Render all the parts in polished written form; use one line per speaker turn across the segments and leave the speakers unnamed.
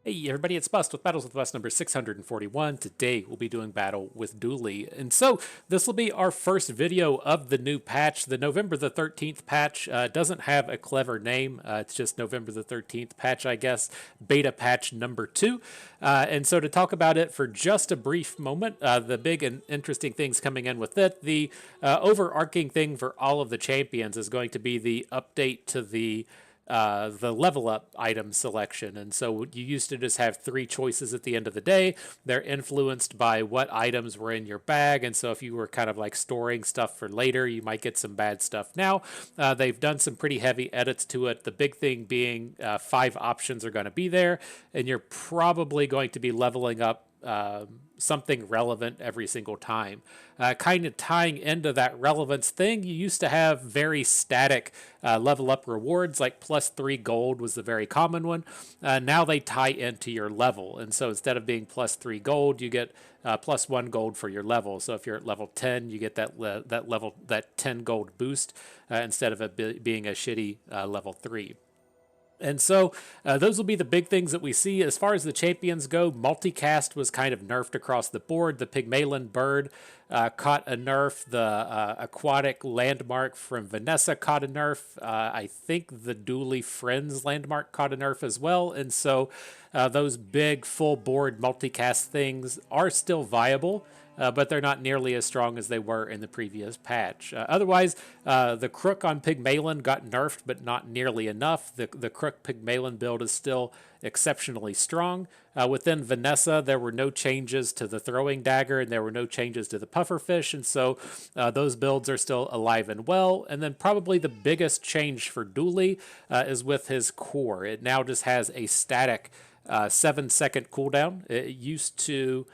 Hey everybody, it's Bust with Battles with Bust number 641. Today we'll be doing battle with Dooley. And so this will be our first video of the new patch. The November the 13th patch doesn't have a clever name. It's just November the 13th patch, I guess. Beta patch number 2. And so to talk about it for just a brief moment, the big and interesting things coming in with it, the overarching thing for all of the champions is going to be the update to the level up item selection. And so you used to just have 3 choices at the end of the day. They're influenced by what items were in your bag. And so if you were kind of like storing stuff for later, you might get some bad stuff. Now, they've done some pretty heavy edits to it. The big thing being 5 options are going to be there, and you're probably going to be leveling up something relevant every single time. Kind of tying into that relevance thing, you used to have very static level up rewards, like +3 gold was the very common one. Now they tie into your level, and so instead of being +3 gold, you get +1 gold for your level. So if you're at level 10, you get that 10 gold boost instead of it being a shitty level 3. And so those will be the big things that we see. As far as the champions go, multicast was kind of nerfed across the board. The Pygmalion bird caught a nerf. The aquatic landmark from Vanessa caught a nerf. I think the Dooley Friends landmark caught a nerf as well. And so those big full board multicast things are still viable. But they're not nearly as strong as they were in the previous patch. Otherwise, the Crook on Pygmalion got nerfed, but not nearly enough. The Crook Pygmalion build is still exceptionally strong. Within Vanessa, there were no changes to the throwing dagger, and there were no changes to the pufferfish, and so those builds are still alive and well. And then probably the biggest change for Dooley is with his core. It now just has a static 7-second cooldown. It used to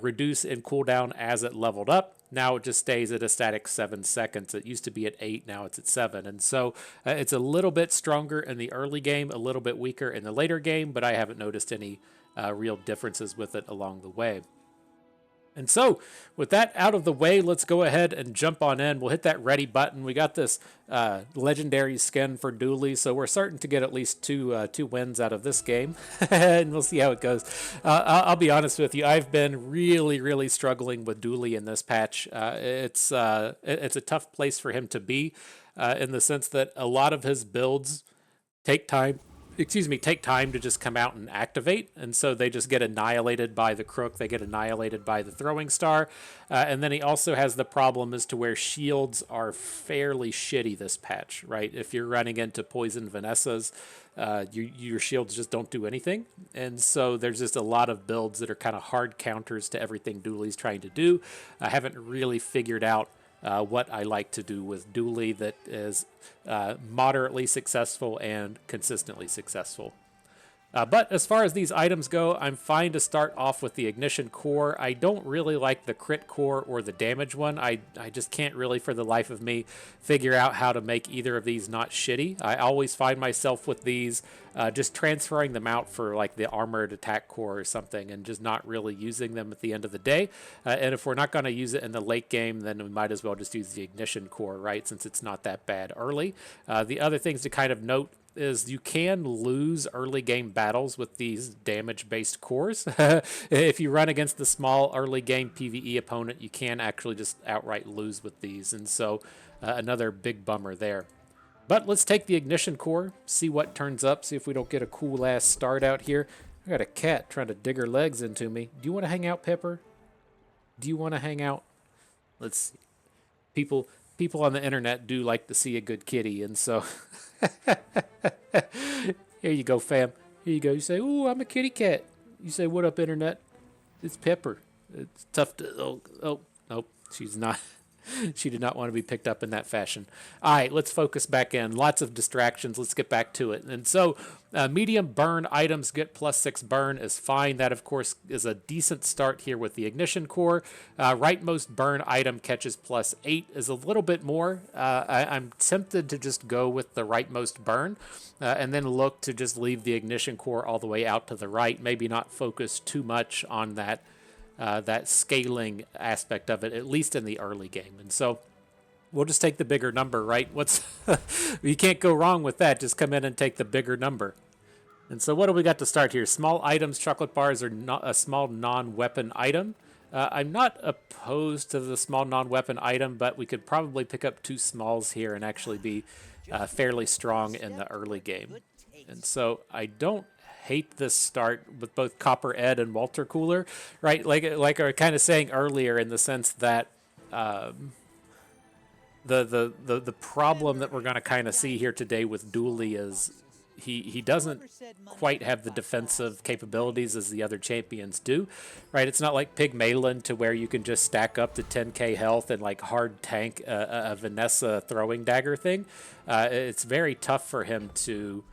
reduce in cooldown as it leveled up. Now it just stays at a static 7 seconds. It used to be at 8, now it's at 7. And so it's a little bit stronger in the early game, a little bit weaker in the later game, but I haven't noticed any real differences with it along the way. And so, with that out of the way, let's go ahead and jump on in. We'll hit that ready button. We got this legendary skin for Dooley, so we're starting to get at least two wins out of this game, and we'll see how it goes. I'll be honest with you, I've been really struggling with Dooley in this patch. It's a tough place for him to be, in the sense that a lot of his builds take time to just come out and activate. And so they just get annihilated by the Crook. They get annihilated by the throwing star. And then he also has the problem as to where shields are fairly shitty this patch, right? If you're running into poison Vanessas, your shields just don't do anything. And so there's just a lot of builds that are kind of hard counters to everything Dooley's trying to do. I haven't really figured out what I like to do with Dooley that is moderately successful and consistently successful. But as far as these items go, I'm fine to start off with the ignition core. I don't really like the crit core or the damage one. I just can't really for the life of me figure out how to make either of these not shitty. I always find myself with these just transferring them out for like the armored attack core or something and just not really using them at the end of the day. And if we're not going to use it in the late game, then we might as well just use the ignition core, right? Since it's not that bad early. The other things to kind of note is you can lose early game battles with these damage based cores. If you run against the small early game PvE opponent, you can actually just outright lose with these, and so another big bummer there. But let's take the ignition core, see what turns up, see if we don't get a cool ass start out here. I got a cat trying to dig her legs into me. Do you want to hang out, Pepper? Do you want to hang out? Let's see. People on the internet do like to see a good kitty, and so here you go, fam. Here you go. You say, "Ooh, I'm a kitty cat." You say, "What up, internet?" It's Pepper. It's tough to. Oh, she's not. She did not want to be picked up in that fashion. All right, let's focus back in. Lots of distractions. Let's get back to it. And so medium burn items get +6 burn is fine. That, of course, is a decent start here with the ignition core. Rightmost burn item catches +8 is a little bit more. I'm tempted to just go with the rightmost burn and then look to just leave the ignition core all the way out to the right. Maybe not focus too much on that scaling aspect of it, at least in the early game. And so we'll just take the bigger number, right? You can't go wrong with that. Just come in and take the bigger number. And so what do we got to start here? Small items, chocolate bars are not a small non-weapon item. I'm not opposed to the small non-weapon item, but we could probably pick up 2 smalls here and actually be fairly strong in the early game. And so I don't hate this start with both Copper Ed and Walter Cooler, right? Like I was kind of saying earlier, in the sense that the problem that we're going to kind of see here today with Dooley is he doesn't quite have the defensive capabilities as the other champions do, right? It's not like Pygmalion, to where you can just stack up to 10k health and like hard tank a Vanessa throwing dagger thing. It's very tough for him to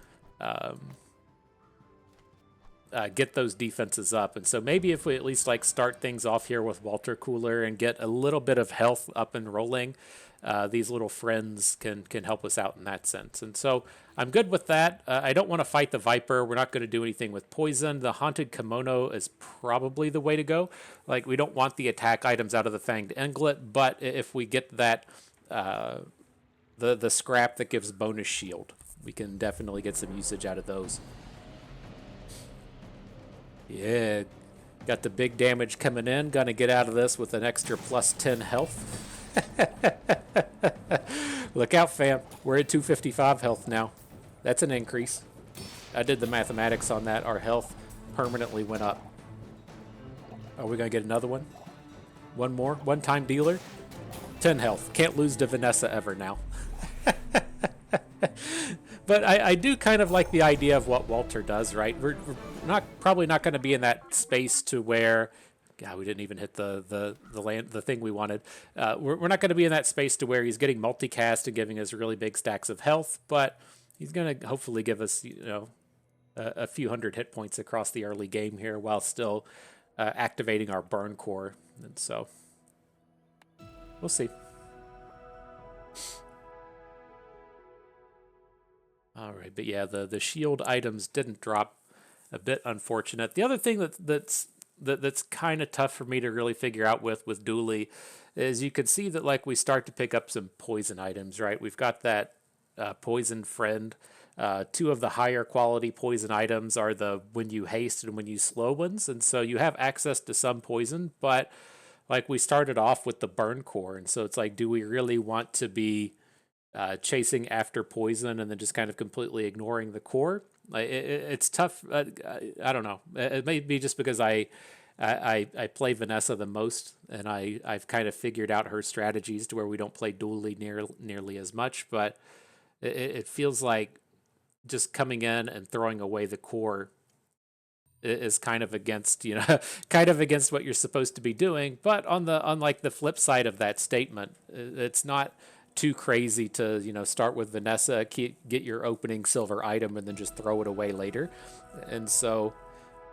get those defenses up. And so maybe if we at least like start things off here with Walter Cooler and get a little bit of health up and rolling, these little friends can help us out in that sense. And so I'm good with that. I don't want to fight the Viper. We're not going to do anything with poison. The Haunted Kimono is probably the way to go. Like, we don't want the attack items out of the Fanged Inglet, but if we get that the scrap that gives bonus shield, we can definitely get some usage out of those. Yeah, got the big damage coming in. Gonna get out of this with an extra plus 10 health. Look out, fam. We're at 255 health now. That's an increase. I did the mathematics on that. Our health permanently went up. Are we gonna get another one? One more? One-time dealer? 10 health. Can't lose to Vanessa ever now. But I do kind of like the idea of what Walter does, right? We're probably not going to be in that space to where, God, we didn't even hit the thing we wanted. We're not going to be in that space to where he's getting multicast and giving us really big stacks of health, but he's going to hopefully give us, a few hundred hit points across the early game here while still activating our burn core. And so we'll see. All right, but yeah, the shield items didn't drop. A bit unfortunate. The other thing that's kind of tough for me to really figure out with Dooley is you can see that like we start to pick up some poison items, right? We've got that poison friend. 2 of the higher quality poison items are the when you haste and when you slow ones, and so you have access to some poison, but like we started off with the burn core, and so it's like, do we really want to be chasing after poison and then just kind of completely ignoring the core? It's tough. I don't know. It may be just because I play Vanessa the most, and I've kind of figured out her strategies to where we don't play Dooley nearly as much. But it feels like just coming in and throwing away the core is kind of against kind of against what you're supposed to be doing. But on the flip side of that statement, it's not too crazy to start with Vanessa, get your opening silver item, and then just throw it away later. And so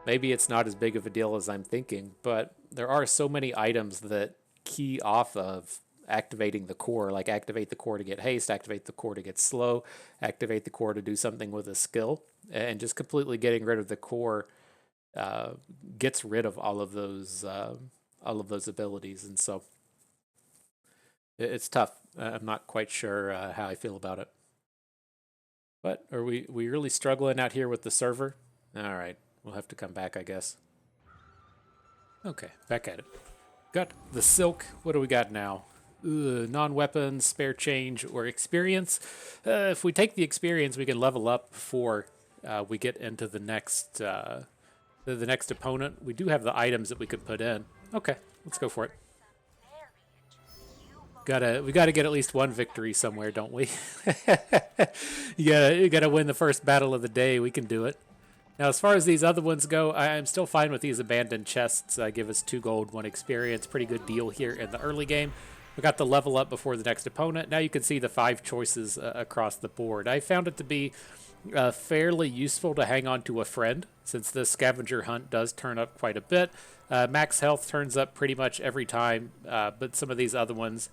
maybe it's not as big of a deal as I'm thinking, but there are so many items that key off of activating the core, like activate the core to get haste, activate the core to get slow, activate the core to do something with a skill, and just completely getting rid of the core gets rid of all of those abilities. And so it's tough. I'm not quite sure how I feel about it. But are we really struggling out here with the server? All right, we'll have to come back, I guess. Okay, back at it. Got the silk. What do we got now? Non-weapons, spare change, or experience. If we take the experience, we can level up before we get into the next opponent. We do have the items that we could put in. Okay, let's go for it. We gotta get at least one victory somewhere, don't we? You gotta win the first battle of the day. We can do it. Now, as far as these other ones go, I'm still fine with these abandoned chests. Give us 2 gold, 1 experience. Pretty good deal here in the early game. We got the level up before the next opponent. Now you can see the 5 choices across the board. I found it to be fairly useful to hang on to a friend, since this scavenger hunt does turn up quite a bit. Max health turns up pretty much every time, but some of these other ones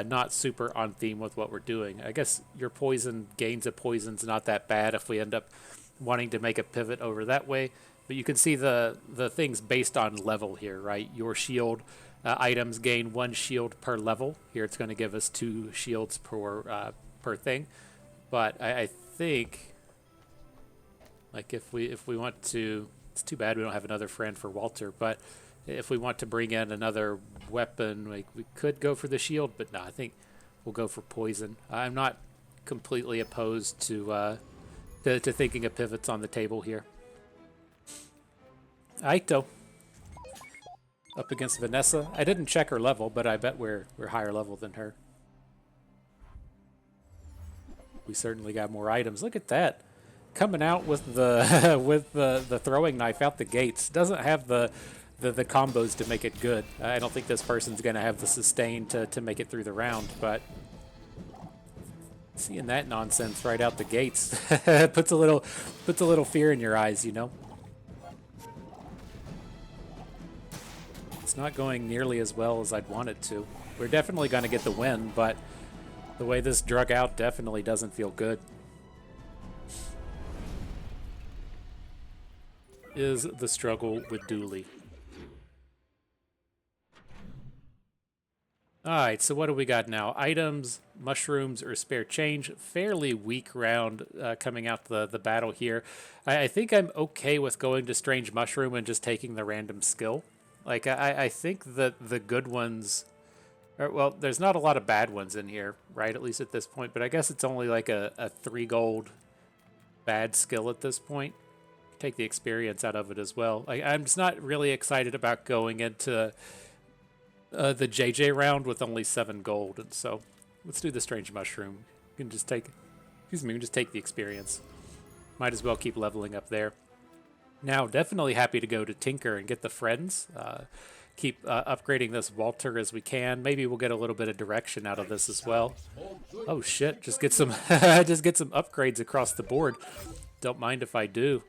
not super on theme with what we're doing. I guess your poison gains of poison's not that bad if we end up wanting to make a pivot over that way. But you can see the things based on level here, right? Your shield items gain 1 shield per level. Here it's going to give us 2 shields per thing. But I think Like if we want to, it's too bad we don't have another friend for Walter. But if we want to bring in another weapon, like we could go for the shield. But no, I think we'll go for poison. I'm not completely opposed to thinking of pivots on the table here. Aito up against Vanessa. I didn't check her level, but I bet we're higher level than her. We certainly got more items. Look at that. Coming out with the with the throwing knife out the gates. Doesn't have the combos to make it good. I don't think this person's gonna have the sustain to make it through the round, but seeing that nonsense right out the gates puts a little fear in your eyes, you know. It's not going nearly as well as I'd want it to. We're definitely going to get the win, but the way this drug out definitely doesn't feel good. Is the struggle with Dooley. Alright, so what do we got now? Items, mushrooms, or spare change. Fairly weak round coming out the battle here. I think I'm okay with going to Strange Mushroom and just taking the random skill. Like, I think that the good ones... well, there's not a lot of bad ones in here, right? At least at this point. But I guess it's only like a 3 gold bad skill at this point. Take the experience out of it as well. I'm just not really excited about going into the JJ round with only 7 gold. And so let's do the Strange Mushroom. You can just take... Excuse me, we can just take the experience. Might as well keep leveling up there. Now, definitely happy to go to Tinker and get the friends. Keep upgrading this Walter as we can. Maybe we'll get a little bit of direction out of this as well. Oh shit! Just get some, just get some upgrades across the board. Don't mind if I do.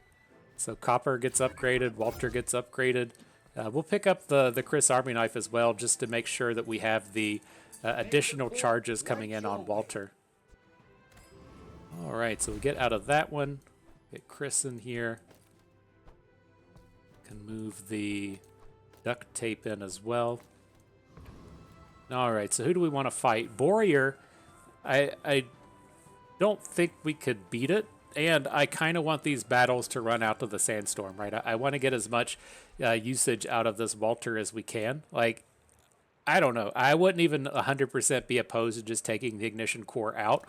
So Copper gets upgraded. Walter gets upgraded. We'll pick up the Chris Army Knife as well, just to make sure that we have the additional charges coming in on Walter. All right, so we get out of that one. Get Chris in here. Can move the duct tape in as well. All right, so who do we want to fight? Warrior, I don't think we could beat it, and I kind of want these battles to run out to the sandstorm, right? I want to get as much usage out of this Walter as we can. Like, I don't know. I wouldn't even 100% be opposed to just taking the ignition core out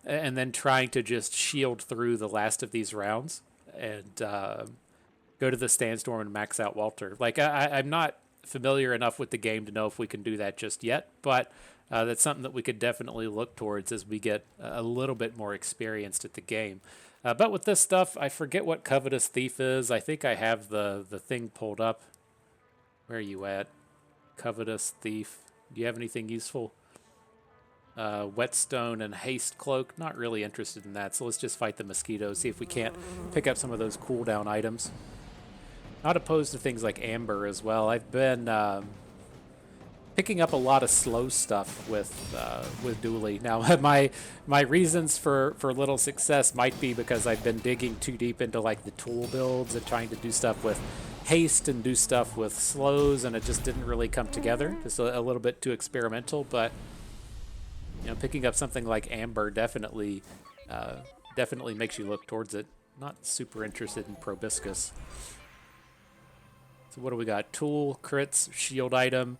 and then trying to just shield through the last of these rounds and go to the sandstorm and max out Walter. Like, I'm not familiar enough with the game to know if we can do that just yet, but that's something that we could definitely look towards as we get a little bit more experienced at the game. But with this stuff, I forget what Covetous Thief is. I think I have the thing pulled up. Where are you at? Covetous Thief. Do you have anything useful? Whetstone and Haste Cloak. Not really interested in that, so let's just fight the mosquitoes, see if we can't pick up some of those cooldown items. Not opposed to things like Amber as well. I've been picking up a lot of slow stuff with Dooley. Now, my reasons for little success might be because I've been digging too deep into like the tool builds and trying to do stuff with haste and do stuff with slows, and it just didn't really come together. Just a little bit too experimental, but you know, picking up something like Amber definitely makes you look towards it. Not super interested in Proboscis. So what do we got? Tool, crits, shield item,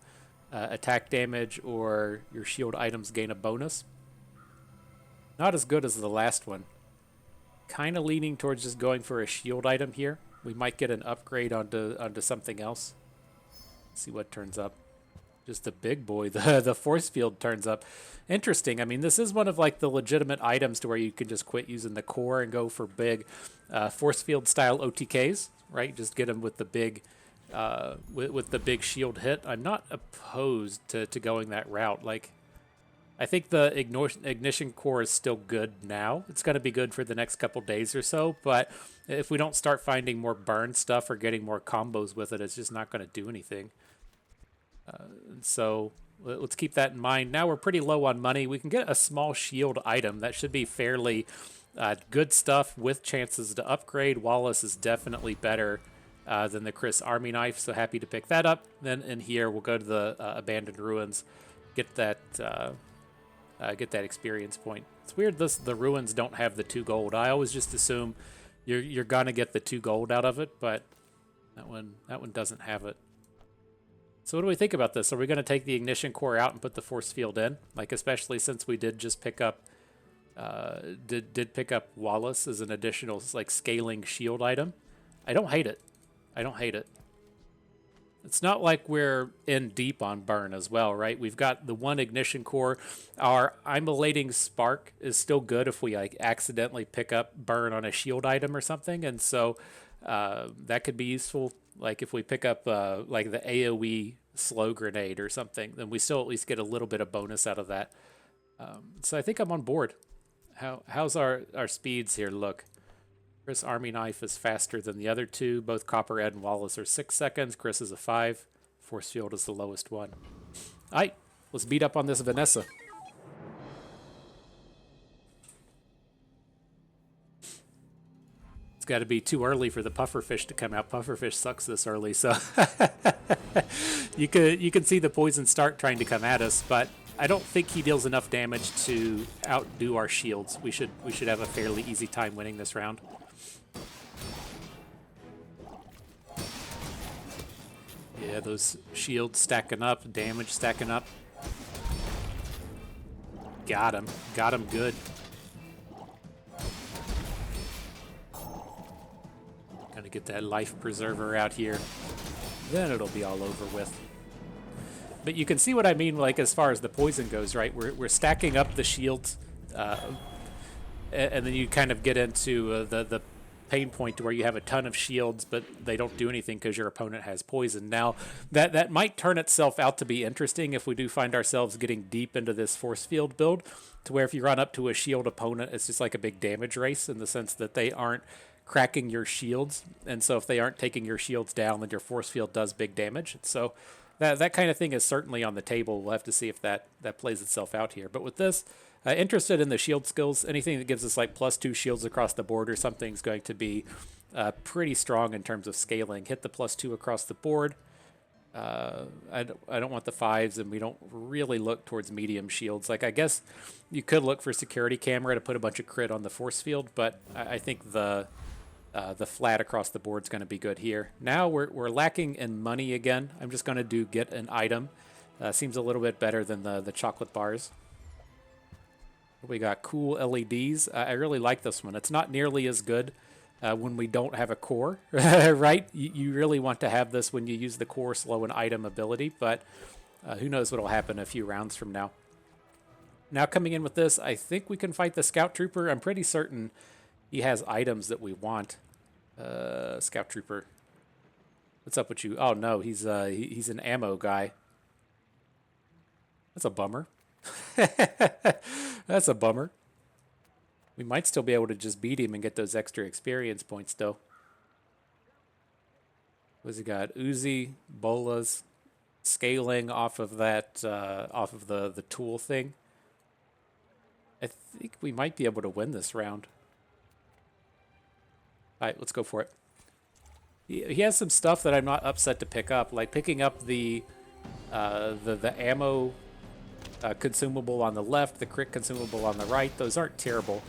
attack damage, or your shield items gain a bonus. Not as good as the last one. Kind of leaning towards just going for a shield item here. We might get an upgrade onto something else. Let's see what turns up. Just the big boy, the force field turns up. Interesting. I mean, this is one of like the legitimate items to where you can just quit using the core and go for big force field style OTKs, right? Just get them with the big with the big shield hit. I'm not opposed to going that route. Like, I think the ignition core is still good now. It's going to be good for the next couple days or so, but if we don't start finding more burn stuff or getting more combos with it, it's just not going to do anything. So let's keep that in mind. Now we're pretty low on money. We can get a small shield item. That should be fairly good stuff with chances to upgrade. Wallace is definitely better than the Chris Army Knife, so happy to pick that up. Then in here, we'll go to the Abandoned Ruins, get that experience point. It's weird the ruins don't have the 2 gold. I always just assume You're gonna get the 2 gold out of it, but that one doesn't have it. So what do we think about this? Are we going to take the ignition core out and put the force field in? Like, especially since we did just pick up, did pick up Wallace as an additional like scaling shield item. I don't hate it. I don't hate it. It's not like we're in deep on burn as well, right? We've got the 1 ignition core. Our immolating spark is still good if we like accidentally pick up burn on a shield item or something, and so that could be useful. Like if we pick up like the AoE slow grenade or something, then we still at least get a little bit of bonus out of that. So I think I'm on board. How's our speeds here look? Chris Army Knife is faster than the other 2. Both Copperhead and Wallace are 6 seconds. Chris is a 5. Force Field is the lowest one. All right, let's beat up on this Vanessa. It's got to be too early for the pufferfish to come out. Pufferfish sucks this early, so you can see the poison start trying to come at us, but I don't think he deals enough damage to outdo our shields. We should have a fairly easy time winning this round. Yeah, those shields stacking up, damage stacking up. Got him. Got him good. Gonna get that life preserver out here. Then it'll be all over with. But you can see what I mean, like as far as the poison goes, right? We're stacking up the shields, and then you kind of get into the pain point to where you have a ton of shields, but they don't do anything because your opponent has poison. Now, that might turn itself out to be interesting if we do find ourselves getting deep into this force field build, to where if you run up to a shield opponent, it's just like a big damage race in the sense that they aren't cracking your shields, and so if they aren't taking your shields down, then your force field does big damage. So that kind of thing is certainly on the table. We'll have to see if that plays itself out here. But with this, interested in the shield skills. Anything that gives us like +2 shields across the board or something is going to be pretty strong in terms of scaling. Hit the +2 across the board. I don't want the 5s, and we don't really look towards medium shields. Like, I guess you could look for security camera to put a bunch of crit on the force field, but I think the flat across the board is going to be good here. Now we're lacking in money again. I'm just going to do get an item. Seems a little bit better than the chocolate bars. We got cool LEDs. I really like this one. It's not nearly as good when we don't have a core, right? You really want to have this when you use the core slow and item ability, but who knows what will happen a few rounds from now. Now coming in with this, I think we can fight the Scout Trooper. I'm pretty certain he has items that we want. Scout Trooper. What's up with you? Oh no, he's an ammo guy. That's a bummer. That's a bummer. We might still be able to just beat him and get those extra experience points, though. What's he got? Uzi, bolas, scaling off of that, off of the tool thing. I think we might be able to win this round. All right, let's go for it. He has some stuff that I'm not upset to pick up, like picking up the ammo consumable on the left, the crit consumable on the right. Those aren't terrible.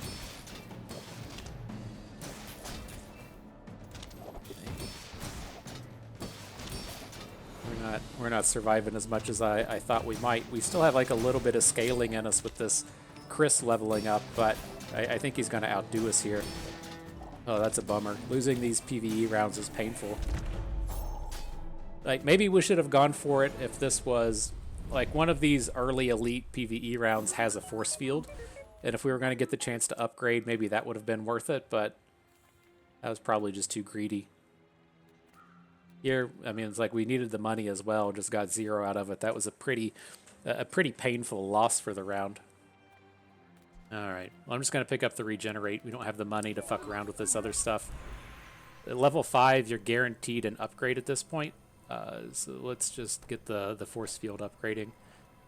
We're not surviving as much as I thought we might. We still have like a little bit of scaling in us with this Chris leveling up, but I think he's going to outdo us here. Oh, that's a bummer. Losing these PvE rounds is painful. Like, maybe we should have gone for it if this was like one of these early elite PvE rounds has a force field, and if we were going to get the chance to upgrade, maybe that would have been worth it, but that was probably just too greedy. Here, I mean, it's like we needed the money as well, just got 0 out of it. That was a pretty painful loss for the round. All right, well, I'm just going to pick up the regenerate. We don't have the money to fuck around with this other stuff. At level 5, you're guaranteed an upgrade at this point. So let's just get the force field upgrading.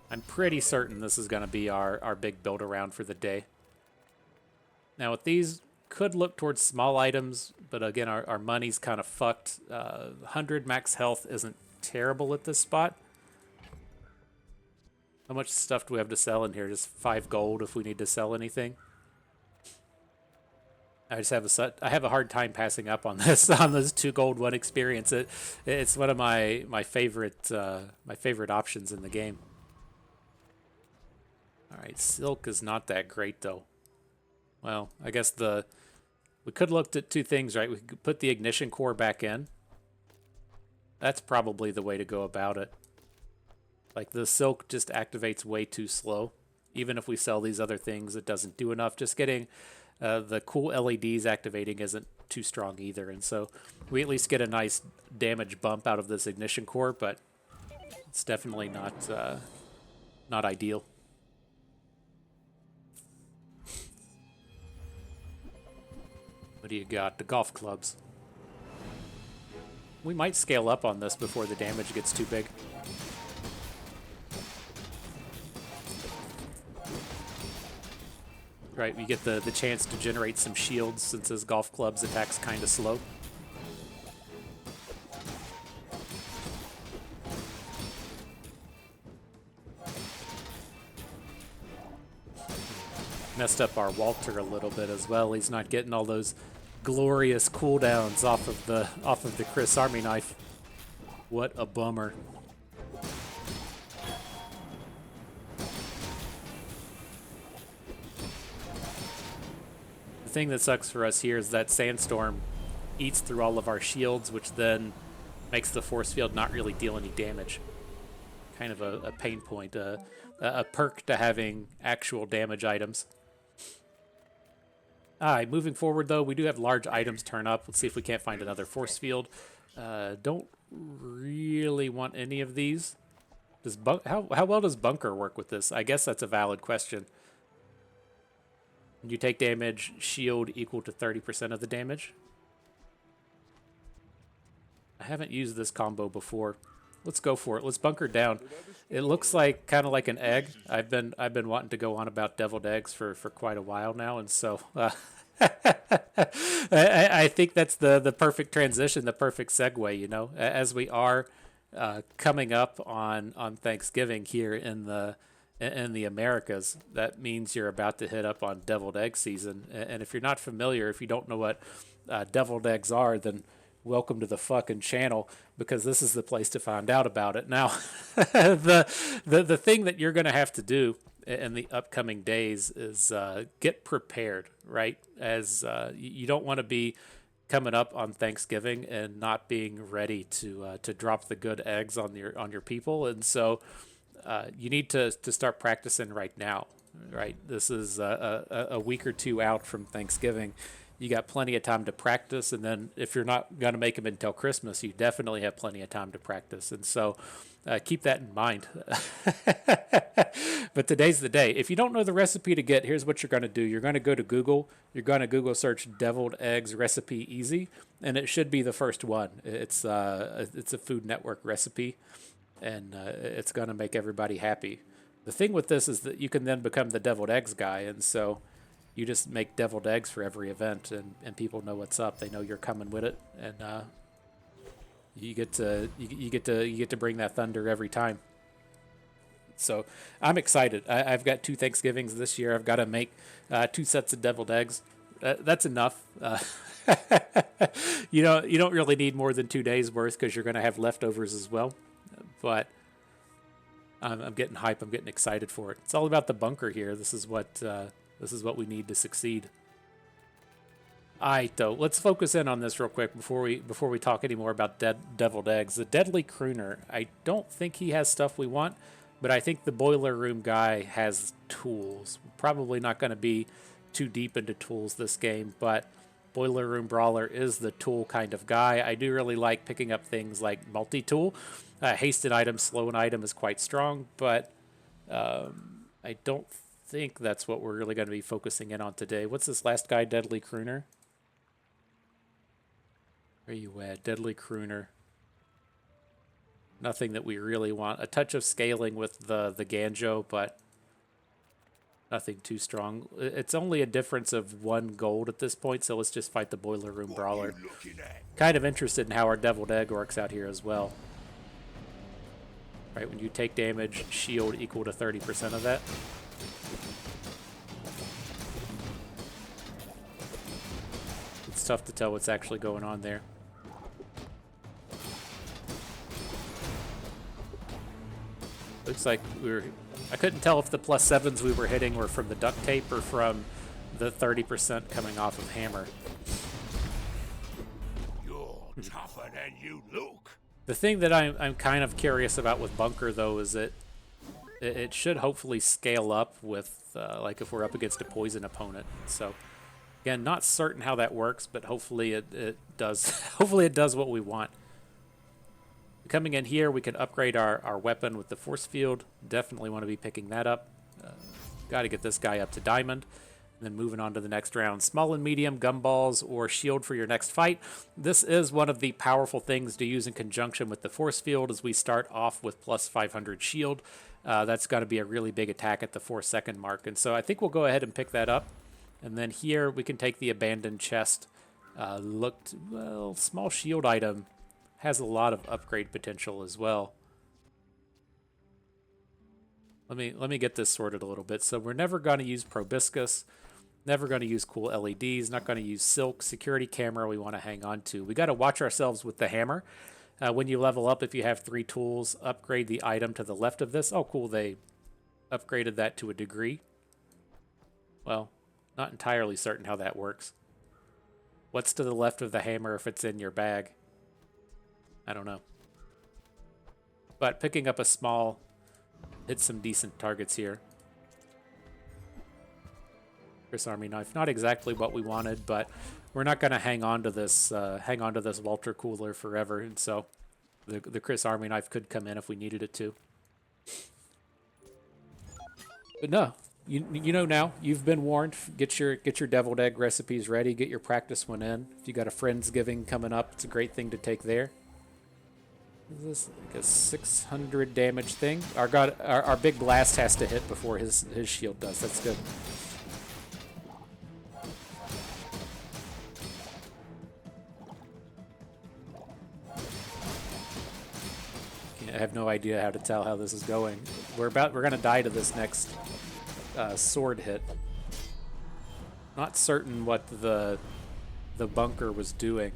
I'm pretty certain this is going to be our big build around for the day. Now with these, could look towards small items, but again, our money's kind of fucked. 100 max health isn't terrible at this spot. How much stuff do we have to sell in here? Just 5 gold if we need to sell anything. I just have I have a hard time passing up on this on this 2 gold 1 experience. It's one of my favorite options in the game. All right, silk is not that great though. Well, I guess we could look at 2 things, right? We could put the ignition core back in. That's probably the way to go about it. Like the silk just activates way too slow. Even if we sell these other things, it doesn't do enough. Just getting the cool LEDs activating isn't too strong either. And so we at least get a nice damage bump out of this ignition core, but it's definitely not ideal. What do you got? The golf clubs. We might scale up on this before the damage gets too big. Right, we get the chance to generate some shields since his golf club's attack's kind of slow. Messed up our Walter a little bit as well. He's not getting all those glorious cooldowns off of the Chris Army knife. What a bummer. The thing that sucks for us here is that Sandstorm eats through all of our shields, which then makes the force field not really deal any damage. Kind of a pain point, a perk to having actual damage items. Alright, moving forward though, we do have large items turn up. Let's see if we can't find another force field. Don't really want any of these. How well does Bunker work with this? I guess that's a valid question. You take damage, shield equal to 30% of the damage. I haven't used this combo before. Let's go for it. Let's bunker down. It looks like kind of like an egg. I've been wanting to go on about deviled eggs for quite a while now, and so I think that's the perfect transition, the perfect segue. You know, as we are coming up on Thanksgiving here in the Americas, that means you're about to hit up on deviled egg season. And if you're not familiar, if you don't know what deviled eggs are, then welcome to the fucking channel, because this is the place to find out about it. Now, the thing that you're going to have to do in the upcoming days is get prepared, right? As you don't want to be coming up on Thanksgiving and not being ready to drop the good eggs on your people, and so you need to start practicing right now, right? This is a week or 2 out from Thanksgiving. You got plenty of time to practice, and then if you're not going to make them until Christmas, you definitely have plenty of time to practice. And so keep that in mind. But today's the day. If you don't know the recipe to get, here's what you're going to do. You're going to go to Google. You're going to Google search deviled eggs recipe easy, and it should be the first one. It's a Food Network recipe, and it's going to make everybody happy. The thing with this is that you can then become the deviled eggs guy, and so you just make deviled eggs for every event, and people know what's up. They know you're coming with it, and you get to bring that thunder every time. So I'm excited. I've got 2 Thanksgivings this year. I've got to make 2 sets of deviled eggs. That's enough. You don't really need more than 2 days worth, because you're going to have leftovers as well. But I'm getting hype. I'm getting excited for it. It's all about the bunker here. This is what we need to succeed. Alright, though, let's focus in on this real quick before we talk any more about deviled eggs. The Deadly Crooner, I don't think he has stuff we want, but I think the Boiler Room guy has tools. We're probably not going to be too deep into tools this game, but Boiler Room Brawler is the tool kind of guy. I do really like picking up things like multi-tool. Hasted item, slow an item is quite strong, but I don't think that's what we're really going to be focusing in on today. What's this last guy, Deadly Crooner? Where you at? Deadly Crooner. Nothing that we really want. A touch of scaling with the Ganjo, but nothing too strong. It's only a difference of 1 gold at this point, so let's just fight the Boiler Room Brawler. Kind of interested in how our deviled egg works out here as well. Right, when you take damage, shield equal to 30% of that. tough to tell what's actually going on there. Looks like I couldn't tell if the +7s we were hitting were from the duct tape or from the 30% coming off of hammer.
You're tougher than you look.
The thing that I'm kind of curious about with bunker though is that it should hopefully scale up with like if we're up against a poison opponent. So again, not certain how that works, but hopefully it does. Hopefully it does what we want. Coming in here, we can upgrade our weapon with the force field. Definitely want to be picking that up. Got to get this guy up to diamond. And then moving on to the next round. Small and medium, gumballs, or shield for your next fight. This is one of the powerful things to use in conjunction with the force field as we start off with +500 shield. That's got to be a really big attack at the 4-second mark. And so I think we'll go ahead and pick that up. And then here we can take the abandoned chest. Well, small shield item. Has a lot of upgrade potential as well. Let me get this sorted a little bit. So we're never going to use proboscis, never going to use cool LEDs, not going to use silk, security camera we want to hang on to. We got to watch ourselves with the hammer. When you level up, if you have 3 tools, upgrade the item to the left of this. Oh, cool, they upgraded that to a degree. Well, not entirely certain how that works. What's to the left of the hammer if it's in your bag? I don't know. But picking up a small, hit some decent targets here. Chris Army knife, not exactly what we wanted, but we're not going to hang on to this Walter cooler forever, and so the Chris Army knife could come in if we needed it to. But no, you know now. You've been warned. Get your deviled egg recipes ready. Get your practice one in. If you got a Friendsgiving coming up, it's a great thing to take there. Is this like a 600 damage thing? Our big blast has to hit before his shield does. That's good. I have no idea how to tell how this is going. We're gonna die to this next sword hit. Not certain what the bunker was doing.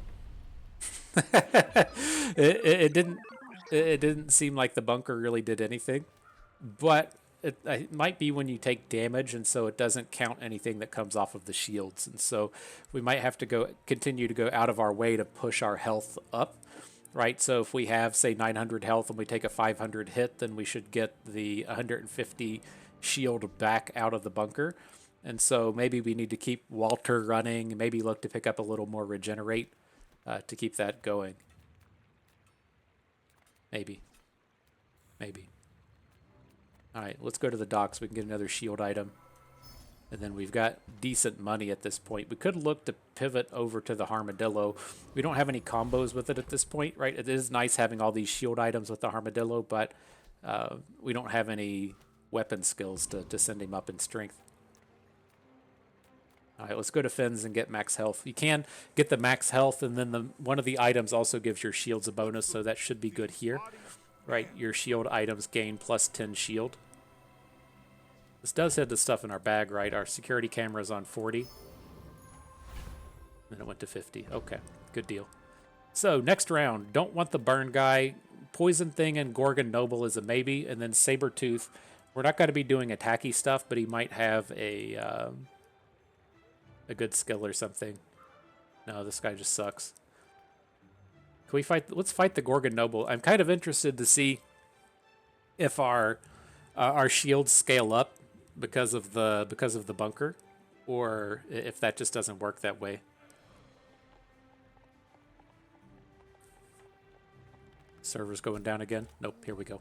it didn't seem like the bunker really did anything, but it might be when you take damage, and so it doesn't count anything that comes off of the shields, and so we might have to continue to go out of our way to push our health up, right? So if we have, say, 900 health and we take a 500 hit, then we should get the 150 shield back out of the bunker, and so maybe we need to keep Walter running, maybe look to pick up a little more regenerate to keep that going. Maybe. All right, let's go to the docks. We can get another shield item. And then we've got decent money at this point. We could look to pivot over to the Harmadillo. We don't have any combos with it at this point, right? It is nice having all these shield items with the Harmadillo, but we don't have any weapon skills to send him up in strength. All right, let's go to Finn's and get max health. You can get the max health, and then one of the items also gives your shields a bonus, so that should be good here. Right, your shield items gain +10 shield. This does hit the stuff in our bag, right? Our security camera is on 40. Then it went to 50. Okay, good deal. So, next round, don't want the burn guy. Poison Thing and Gorgon Noble is a maybe, and then Sabertooth. We're not going to be doing attacky stuff, but he might have a good skill or something. No, this guy just sucks. Can we fight? Let's fight the Gorgon Noble. I'm kind of interested to see if our shields scale up because of the bunker, or if that just doesn't work that way. Server's going down again. Nope. Here we go.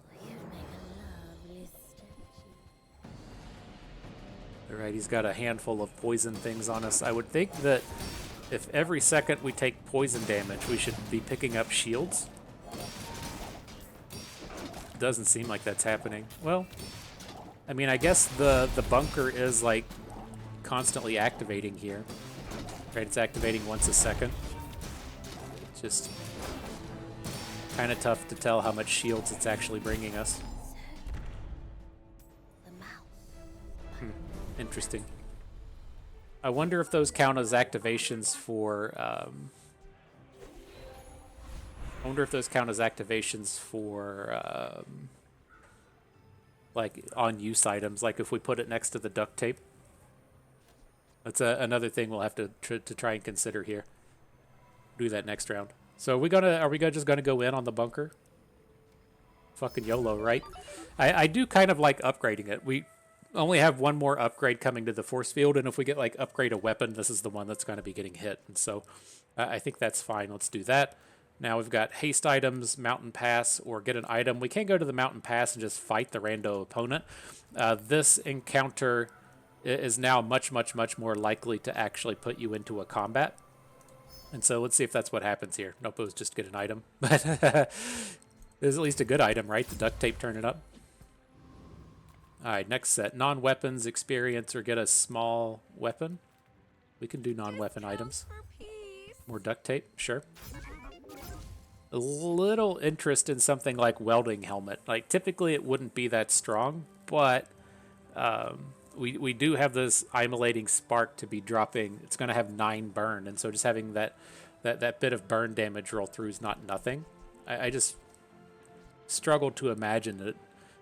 All right, he's got a handful of poison things on us. I would think that if every second we take poison damage, we should be picking up shields. Doesn't seem like that's happening. Well, I mean, I guess the bunker is like constantly activating here. Right, it's activating once a second. It's just kind of tough to tell how much shields it's actually bringing us. Interesting. I wonder if those count as activations for. I wonder if those count as activations for like on use items. Like if we put it next to the duct tape. That's another thing we'll have to try and consider here. Do that next round. So are we just gonna go in on the bunker? Fucking YOLO, right? I do kind of like upgrading it. We only have one more upgrade coming to the force field, and if we get like upgrade a weapon, this is the one that's going to be getting hit. And so I think that's fine. Let's do that. Now we've got haste items, mountain pass, or get an item. We can go to the mountain pass and just fight the rando opponent. This encounter is now much more likely to actually put you into a combat. And so let's see if that's what happens here. Nope, it was just get an item. But there's at least a good item, right? The duct tape turn it up. All right, next set. Non-weapons, experience, or get a small weapon. We can do non-weapon items. More duct tape, sure. A little interest in something like welding helmet. Like, typically it wouldn't be that strong, but we do have this immolating spark to be dropping. It's going to have 9 burn, and so just having that bit of burn damage roll through is not nothing. I just struggle to imagine it.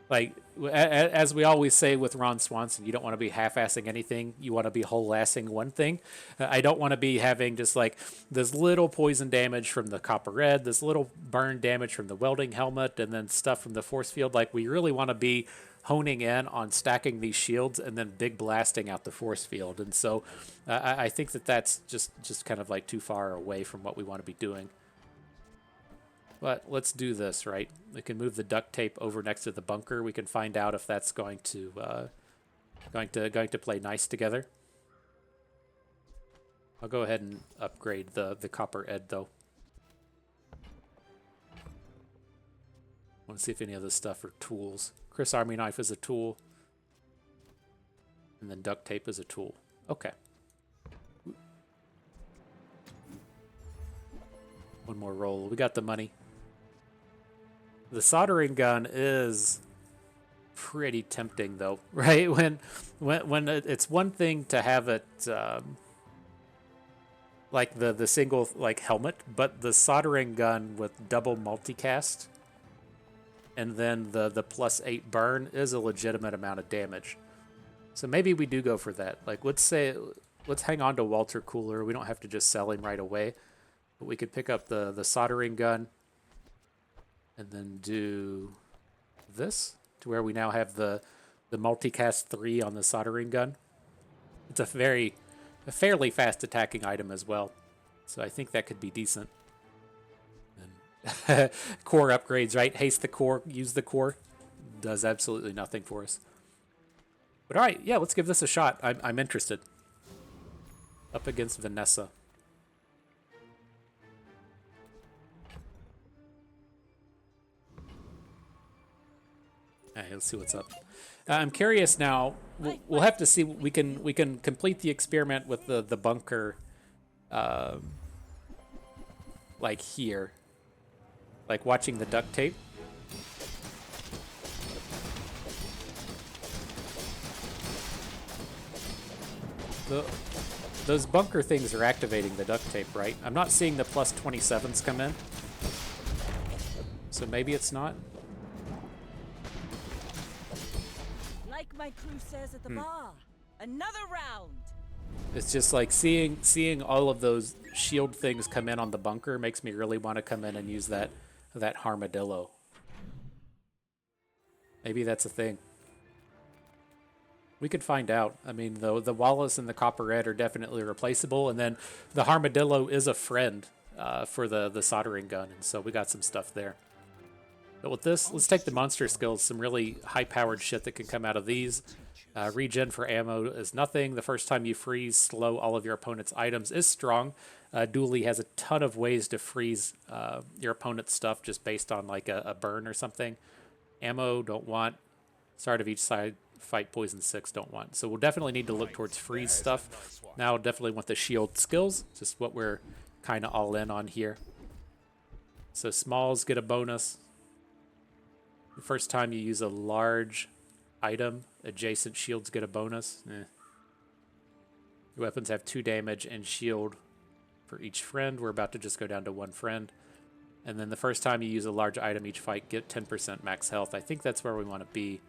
Like, as we always say with Ron Swanson, you don't want to be half-assing anything. You want to be whole-assing one thing. I don't want to be having just like this little poison damage from the copper red, this little burn damage from the welding helmet, and then stuff from the force field. Like, we really want to be honing in on stacking these shields and then big blasting out the force field. And so I think that's just kind of like too far away from what we want to be doing. But let's do this, right? We can move the duct tape over next to the bunker. We can find out if that's going to play nice together. I'll go ahead and upgrade the copper ed though. I want to see if any of this stuff are tools. Chris Army Knife is a tool. And then duct tape is a tool. Okay. One more roll. We got the money. The soldering gun is pretty tempting, though, right? When it's one thing to have it like the single like helmet, but the soldering gun with double multicast and then the +8 burn is a legitimate amount of damage. So maybe we do go for that. Like, let's hang on to Walter Cooler. We don't have to just sell him right away, but we could pick up the soldering gun. And then do this to where we now have the multicast 3 on the soldering gun. It's a fairly fast attacking item as well, so I think that could be decent. And core upgrades, right? Haste the core, use the core. Does absolutely nothing for us. But all right, yeah, let's give this a shot. I'm interested. Up against Vanessa. All right, let's see what's up. I'm curious now. We'll have to see. We can complete the experiment with the bunker, like here, like watching the duct tape. Those bunker things are activating the duct tape, right? I'm not seeing the +27s come in, so maybe it's not.
My crew says at the bar. Another round.
It's just like seeing all of those shield things come in on the bunker makes me really want to come in and use that Harmadillo. Maybe that's a thing. We could find out. I mean, the Wallace and the Copper Red are definitely replaceable, and then the Harmadillo is a friend for the soldering gun, and so we got some stuff there. But with this, let's take the monster skills, some really high-powered shit that can come out of these. Regen for ammo is nothing. The first time you freeze, slow all of your opponent's items is strong. Dooley has a ton of ways to freeze your opponent's stuff just based on like a burn or something. Ammo, don't want. Start of each side, fight poison 6, don't want. So we'll definitely need to look towards freeze stuff. Now definitely want the shield skills, just what we're kind of all in on here. So smalls get a bonus. The first time you use a large item, adjacent shields get a bonus. Your weapons have 2 damage and shield for each friend. We're about to just go down to 1 friend. And then the first time you use a large item each fight, get 10% max health. I think that's where we want to be.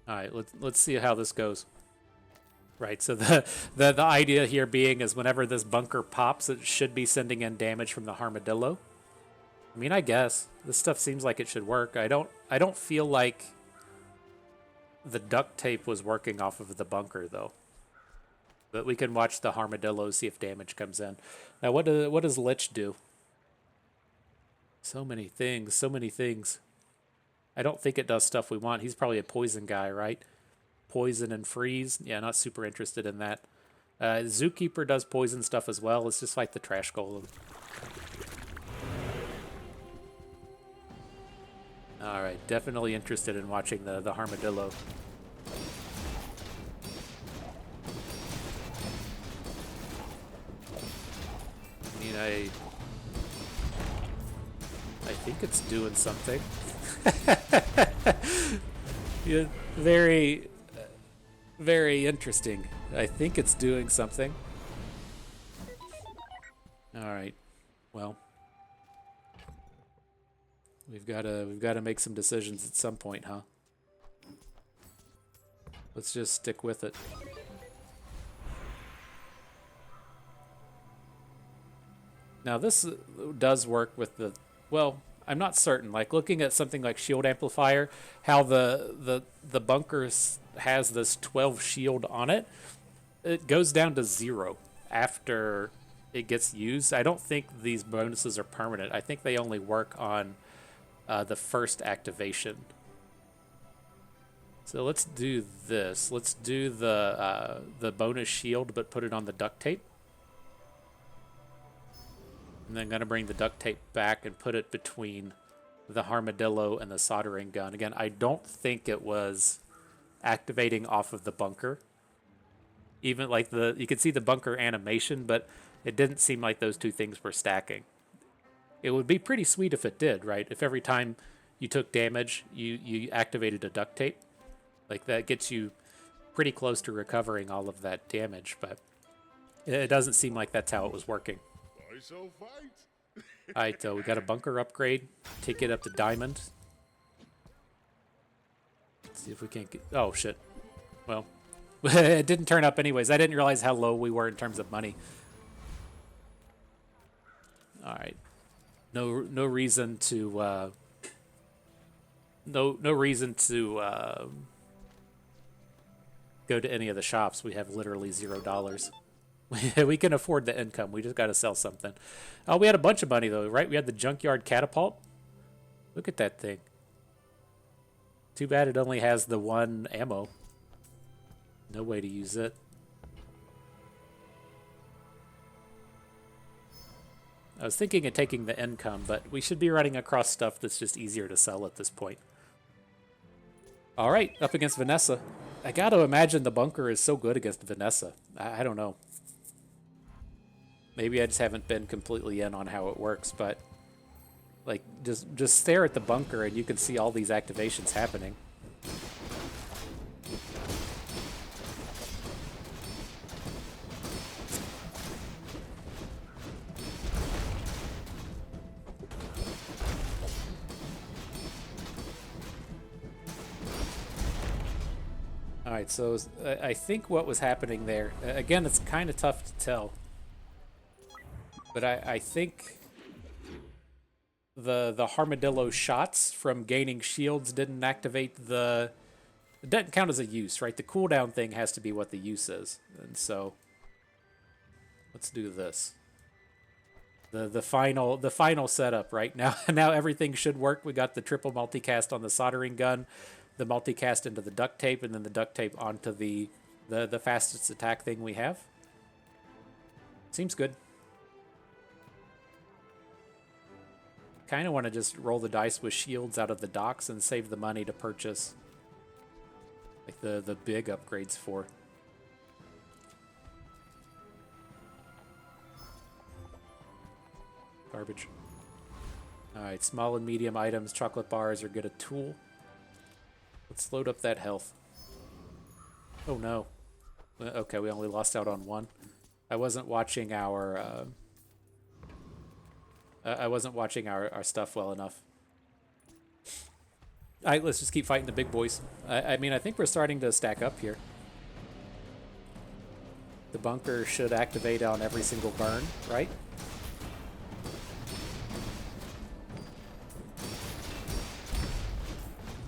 All right, let's see how this goes. Right, so the idea here being is whenever this bunker pops, it should be sending in damage from the Harmadillo. I mean, I guess this stuff seems like it should work. I don't feel like the duct tape was working off of the bunker though. But we can watch the Harmadillo, see if damage comes in. Now, what does Lich do? So many things, so many things. I don't think it does stuff we want. He's probably a poison guy, right? Poison and freeze. Yeah, not super interested in that. Zookeeper does poison stuff as well. It's just like the trash golem. All right, definitely interested in watching the Harmadillo. I mean, I think it's doing something. Yeah, very, very interesting. I think it's doing something. All right. Well, we've got to make some decisions at some point, huh? Let's just stick with it. Now this does work with the, well, I'm not certain. Like looking at something like Shield Amplifier, how the bunker has this 12 shield on it, it goes down to 0 after it gets used. I don't think these bonuses are permanent. I think they only work on the first activation. So let's do this. Let's do the bonus shield, but put it on the duct tape. And then I'm going to bring the duct tape back and put it between the Harmadillo and the soldering gun. Again, I don't think it was activating off of the bunker. Even like you could see the bunker animation, but it didn't seem like those two things were stacking. It would be pretty sweet if it did, right? If every time you took damage, you activated a duct tape. Like that gets you pretty close to recovering all of that damage, but it doesn't seem like that's how it was working. Alright, so we got a bunker upgrade. Take it up to diamond. Let's see if we can't get... Oh, shit. Well, it didn't turn up anyways. I didn't realize how low we were in terms of money. Alright. No reason to... No reason to go to any of the shops. We have literally $0. We can afford the income. We just got to sell something. Oh, we had a bunch of money, though, right? We had the junkyard catapult. Look at that thing. Too bad it only has the 1 ammo. No way to use it. I was thinking of taking the income, but we should be running across stuff that's just easier to sell at this point. All right, up against Vanessa. I got to imagine the bunker is so good against Vanessa. I don't know. Maybe I just haven't been completely in on how it works, but like just stare at the bunker and you can see all these activations happening. All right, so I think what was happening there, again, it's kind of tough to tell. But I think the Harmadillo shots from gaining shields didn't activate the... It doesn't count as a use, right? The cooldown thing has to be what the use is. And so let's do this. The final setup, right? Now everything should work. We got the triple multicast on the soldering gun, the multicast into the duct tape, and then the duct tape onto the fastest attack thing we have. Seems good. Kind of want to just roll the dice with shields out of the docks and save the money to purchase like the big upgrades for. Garbage. Alright, small and medium items, chocolate bars, or get a tool. Let's load up that health. Oh no. Okay, we only lost out on one. I wasn't watching our I wasn't watching our stuff well enough. All right, let's just keep fighting the big boys. I mean, I think we're starting to stack up here. The bunker should activate on every single burn, right?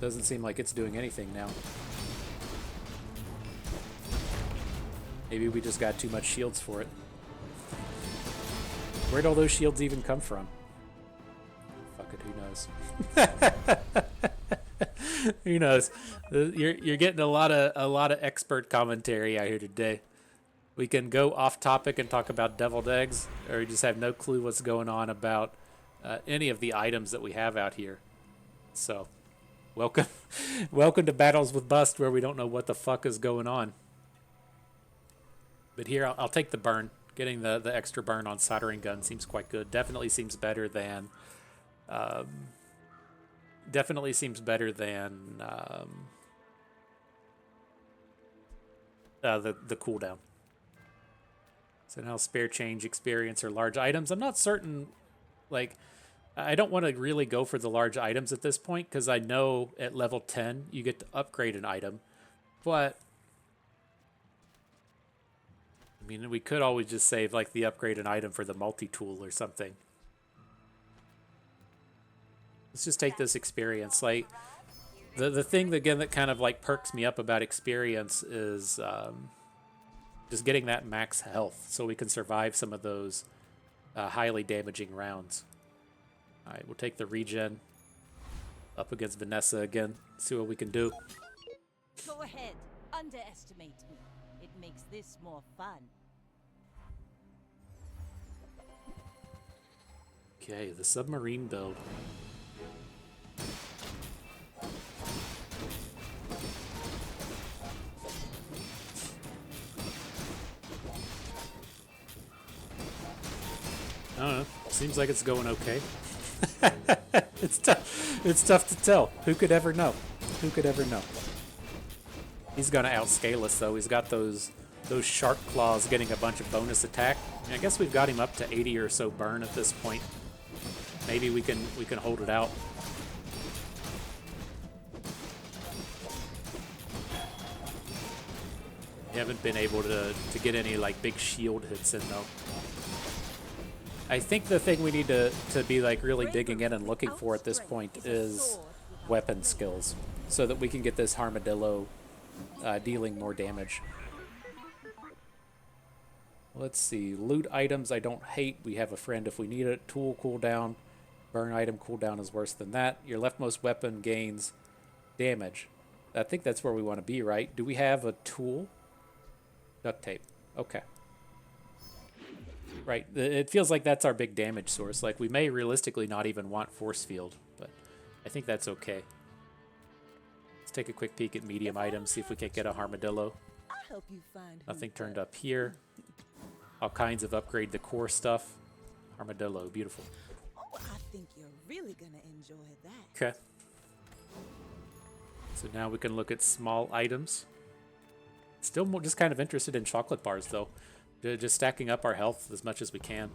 Doesn't seem like it's doing anything now. Maybe we just got too much shields for it. Where'd all those shields even come from? Fuck it, who knows? Who knows? You're getting a lot of expert commentary out here today. We can go off topic and talk about deviled eggs, or you just have no clue what's going on about any of the items that we have out here. So, welcome, welcome to Battles with Bust, where we don't know what the fuck is going on. But here, I'll take the burn. Getting the extra burn on soldering gun seems quite good. Definitely seems better than. Definitely seems better than the cooldown. So now spare change, experience, or large items. I'm not certain. Like, I don't want to really go for the large items at this point because I know at level 10 you get to upgrade an item, but. I mean, we could always just save, like, the upgrade an item for the multi-tool or something. Let's just take this experience. Like, the thing, again, that kind of, like, perks me up about experience is just getting that max health so we can survive some of those highly damaging rounds. All right, we'll take the regen up against Vanessa again, see what we can do.
Go ahead. Underestimate me. It makes this more fun.
Okay, the submarine build. I don't know. Seems like it's going okay. It's tough. It's tough to tell. Who could ever know? Who could ever know? He's gonna outscale us though. He's got those shark claws getting a bunch of bonus attack. I guess we've got him up to 80 or so burn at this point. Maybe we can hold it out. We haven't been able to get any like big shield hits in though. I think the thing we need to be like really digging in and looking for at this point is weapon skills, so that we can get this Harmadillo dealing more damage. Let's see. Loot items I don't hate. We have a friend if we need it. Tool cooldown. Burn item cooldown is worse than that. Your leftmost weapon gains damage. I think that's where we want to be, right? Do we have a tool? Duct tape. Okay. Right. It feels like that's our big damage source. Like, we may realistically not even want force field, but I think that's okay. Let's take a quick peek at medium items, see if we can't get a Harmadillo.
I hope you find
Nothing turned up here. All kinds of upgrade the core stuff. Harmadillo, beautiful.
Oh, I think you're really gonna enjoy that.
Okay. So now we can look at small items. Still more, just kind of interested in chocolate bars, though. Just stacking up our health as much as we can.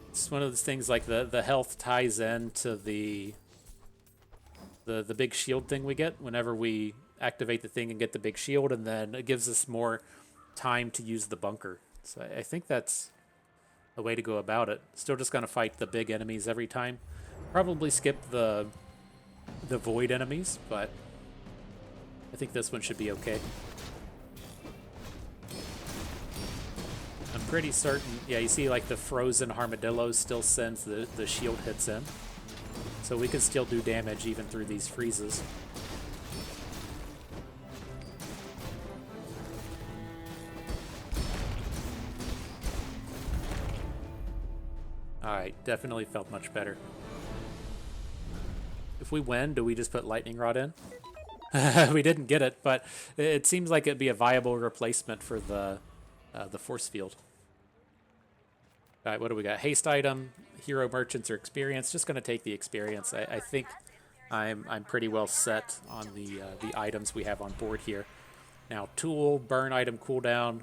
It's one of those things like the health ties into the big shield thing we get whenever we activate the thing and get the big shield, and then it gives us more time to use the bunker. So I think that's a way to go about it. Still just gonna fight the big enemies every time. Probably skip the void enemies, but I think this one should be okay. I'm pretty certain, yeah, you see like the frozen Harmadillo still sends the shield hits in. So we can still do damage even through these freezes. Alright, definitely felt much better. If we win, do we just put Lightning Rod in? We didn't get it, but it seems like it'd be a viable replacement for the force field. All right, what do we got? Haste item, hero merchants, or experience. Just going to take the experience. I think I'm pretty well set on the items we have on board here. Now, tool, burn item cooldown,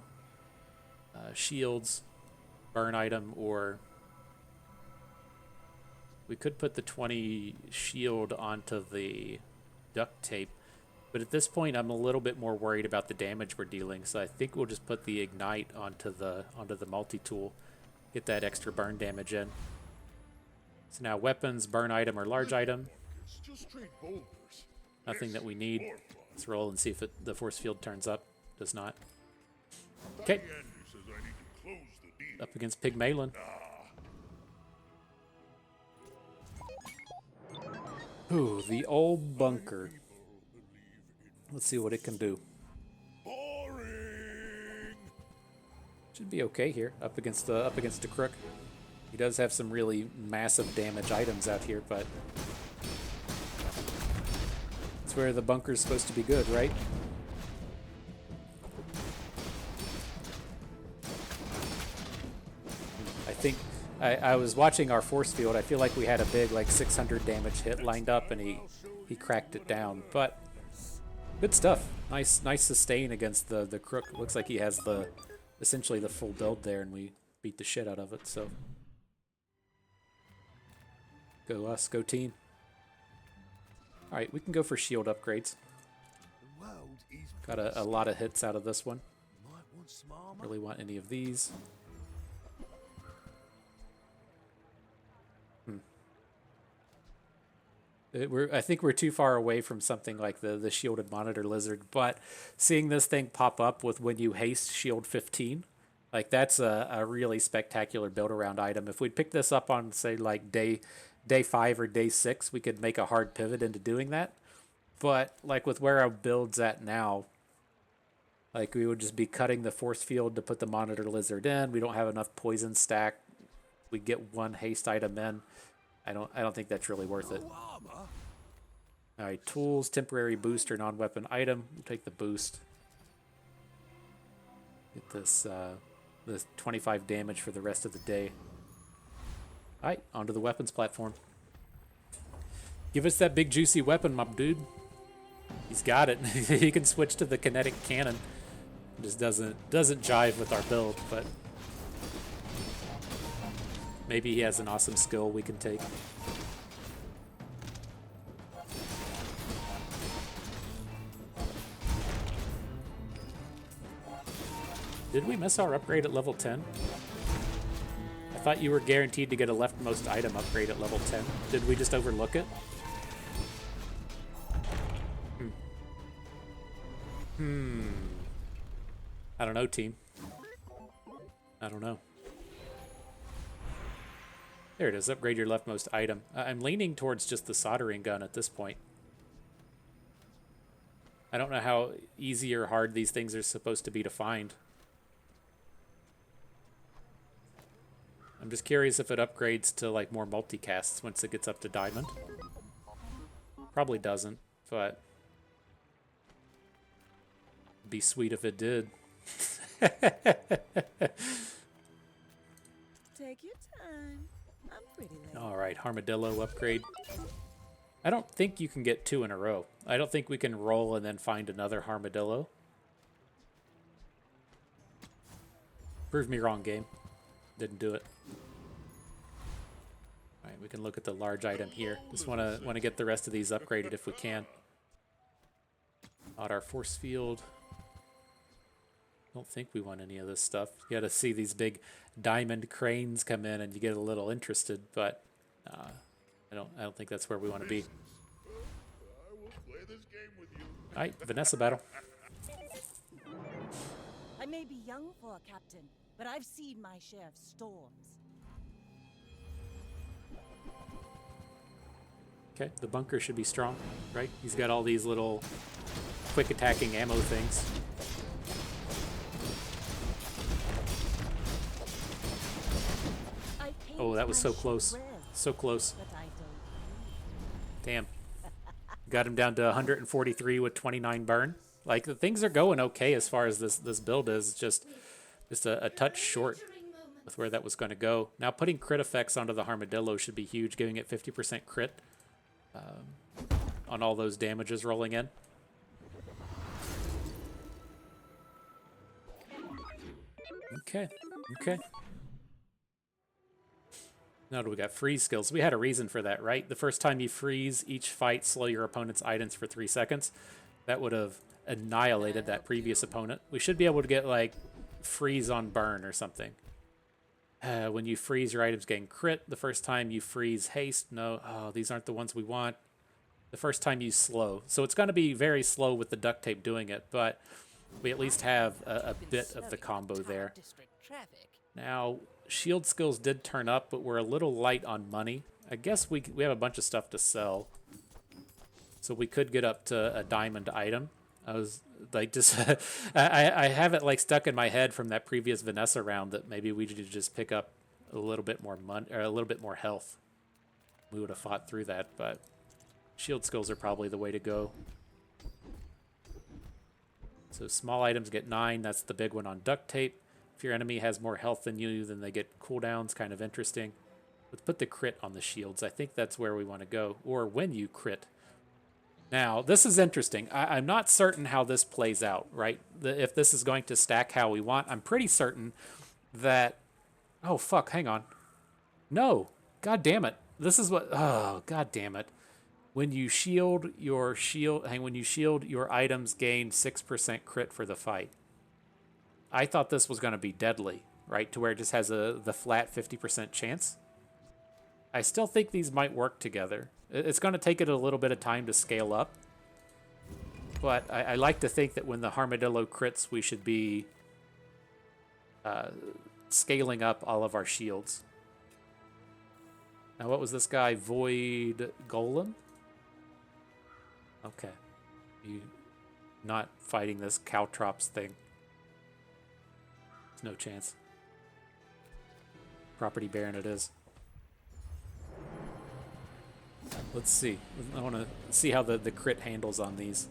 shields, burn item, or we could put the 20 shield onto the duct tape. But at this point, I'm a little bit more worried about the damage we're dealing, so I think we'll just put the ignite onto the multi-tool, get that extra burn damage in. So now weapons, burn item, or large item. Nothing that we need. Let's roll and see if the force field turns up. Does not. Okay. Up against Pygmalin. Ooh, the old bunker. Let's see what it can do. Should be okay here, up against the crook. He does have some really massive damage items out here, but that's where the bunker's supposed to be good, right? I think I was watching our force field. I feel like we had a big, like 600 damage hit lined up, and he cracked it down. But good stuff. Nice sustain against the crook. Looks like he has essentially the full build there, and we beat the shit out of it. So go us, go team. All right, we can go for shield upgrades. Got a lot of hits out of this one. Really want any of these. I think we're too far away from something like the shielded monitor lizard, but seeing this thing pop up with when you haste shield 15, like that's a really spectacular build around item. If we'd pick this up on, say, like day 5 or day 6, we could make a hard pivot into doing that. But like with where our build's at now, like we would just be cutting the force field to put the monitor lizard in. We don't have enough poison stack. We get one haste item in. I don't think that's really worth it. All right, tools, temporary boost or non-weapon item. We'll take the boost. Get this 25 damage for the rest of the day. All right, onto the weapons platform. Give us that big juicy weapon, my dude. He's got it. He can switch to the kinetic cannon. It just doesn't jive with our build, but maybe he has an awesome skill we can take. Did we miss our upgrade at level 10? I thought you were guaranteed to get a leftmost item upgrade at level 10. Did we just overlook it? I don't know, team. I don't know. There it is. Upgrade your leftmost item. I'm leaning towards just the soldering gun at this point. I don't know how easy or hard these things are supposed to be to find. I'm just curious if it upgrades to like more multicasts once it gets up to diamond. Probably doesn't, but it'd be sweet if it did.
Take your time. I'm pretty late.
All right, Harmadillo upgrade. I don't think you can get 2 in a row. I don't think we can roll and then find another Harmadillo. Prove me wrong, game. Didn't do it. All right, we can look at the large item here. Just want to get the rest of these upgraded if we can. Not our force field. Don't think we want any of this stuff. You got to see these big diamond cranes come in, and you get a little interested. But I don't think that's where we want to be. All right, Vanessa battle.
I may be young for a captain, but I've seen my share of storms.
Okay, the bunker should be strong, right? He's got all these little quick attacking ammo things. Oh, that was so close. So close. Damn. Got him down to 143 with 29 burn. Like, the things are going okay as far as this build is. Just a touch short with where that was going to go. Now, putting crit effects onto the Harmadillo should be huge, giving it 50% crit. on all those damages rolling in. Okay, okay. Now do we got freeze skills? We had a reason for that, right? The first time you freeze, each fight slow your opponent's items for 3 seconds. That would have annihilated that previous opponent. We should be able to get, like, freeze on burn or something. When you freeze, your items gain crit. The first time you freeze haste, no. Oh, these aren't the ones we want. The first time you slow. So it's going to be very slow with the duct tape doing it, but we at least have a bit of the combo there. Now, shield skills did turn up, but we're a little light on money. I guess we have a bunch of stuff to sell. So we could get up to a diamond item. I was like, just I have it like stuck in my head from that previous Vanessa round that maybe we should just pick up a little bit more money or a little bit more health. We would have fought through that, but shield skills are probably the way to go. So small items get 9. That's the big one on duct tape. If your enemy has more health than you, then they get cooldowns. Kind of interesting. Let's put the crit on the shields. I think that's where we want to go. Or when you crit. Now, this is interesting. I'm not certain how this plays out, right? If this is going to stack how we want. I'm pretty certain that... Oh, fuck. Hang on. No. God damn it. This is what... Oh, god damn it. When you shield your items gain 6% crit for the fight. I thought this was going to be deadly, right? To where it just has the flat 50% chance. I still think these might work together. It's going to take it a little bit of time to scale up. But I like to think that when the Harmadillo crits, we should be scaling up all of our shields. Now, what was this guy? Void Golem? Okay. You not fighting this Caltrops thing. There's no chance. Property Baron it is. Let's see. I want to see how the crit handles on these.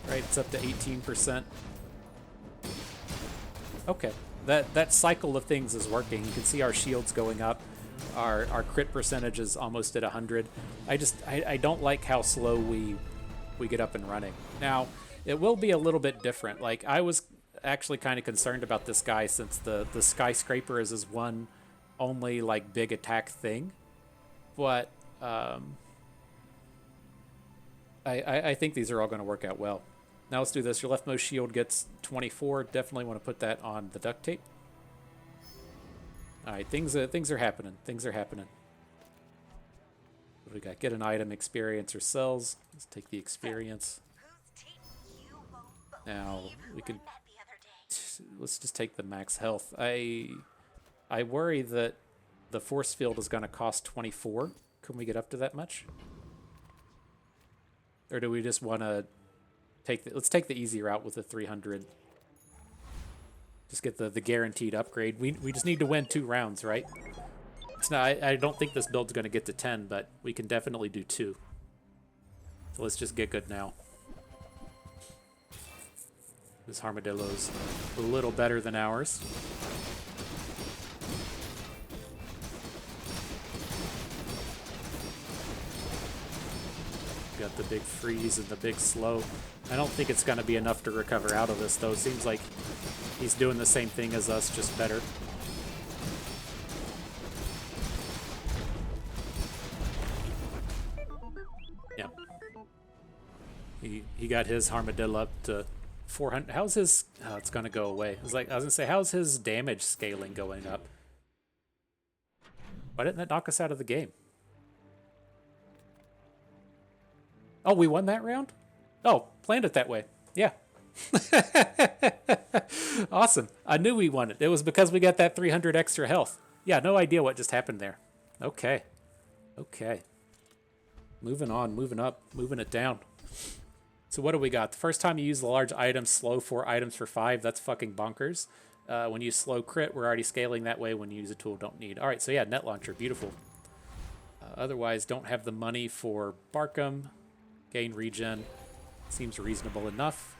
Right, it's up to 18%. Okay. That cycle of things is working. You can see our shields going up. Our crit percentage is almost at 100. I don't like how slow we get up and running. Now, it will be a little bit different. Like, I was actually kind of concerned about this guy since the skyscraper is his one only like big attack thing. But I think these are all going to work out well. Now let's do this. Your leftmost shield gets 24. Definitely want to put that on the duct tape. All right, things are happening. Things are happening. What do we got? Get an item, experience, or sells. Let's take the experience. Now we can. Let's just take the max health. I worry that the force field is going to cost 24. Can we get up to that much? Or do we just want to take let's take the easy route with the 300. Just get the guaranteed upgrade. We just need to win 2 rounds, right? It's not, I don't think this build's going to get to 10, but we can definitely do 2. So let's just get good now. This Harmadillo's a little better than ours. Got the big freeze and the big slow. I don't think it's going to be enough to recover out of this, though. It seems like he's doing the same thing as us, just better. Yeah. He got his Harmadillo up to 400. How's his... Oh, it's going to go away. I was going to say, how's his damage scaling going up? Why didn't that knock us out of the game? Oh, we won that round? Oh, planned it that way. Yeah. Awesome. I knew we won it. It was because we got that 300 extra health. Yeah, no idea what just happened there. Okay. Okay. Moving on, moving up, moving it down. So what do we got? The first time you use the large item, slow 4 items for 5. That's fucking bonkers. When you slow crit, we're already scaling that way. When you use a tool, don't need. All right, so yeah, net launcher, beautiful. Otherwise, don't have the money for Barkham. Gain regen. Seems reasonable enough.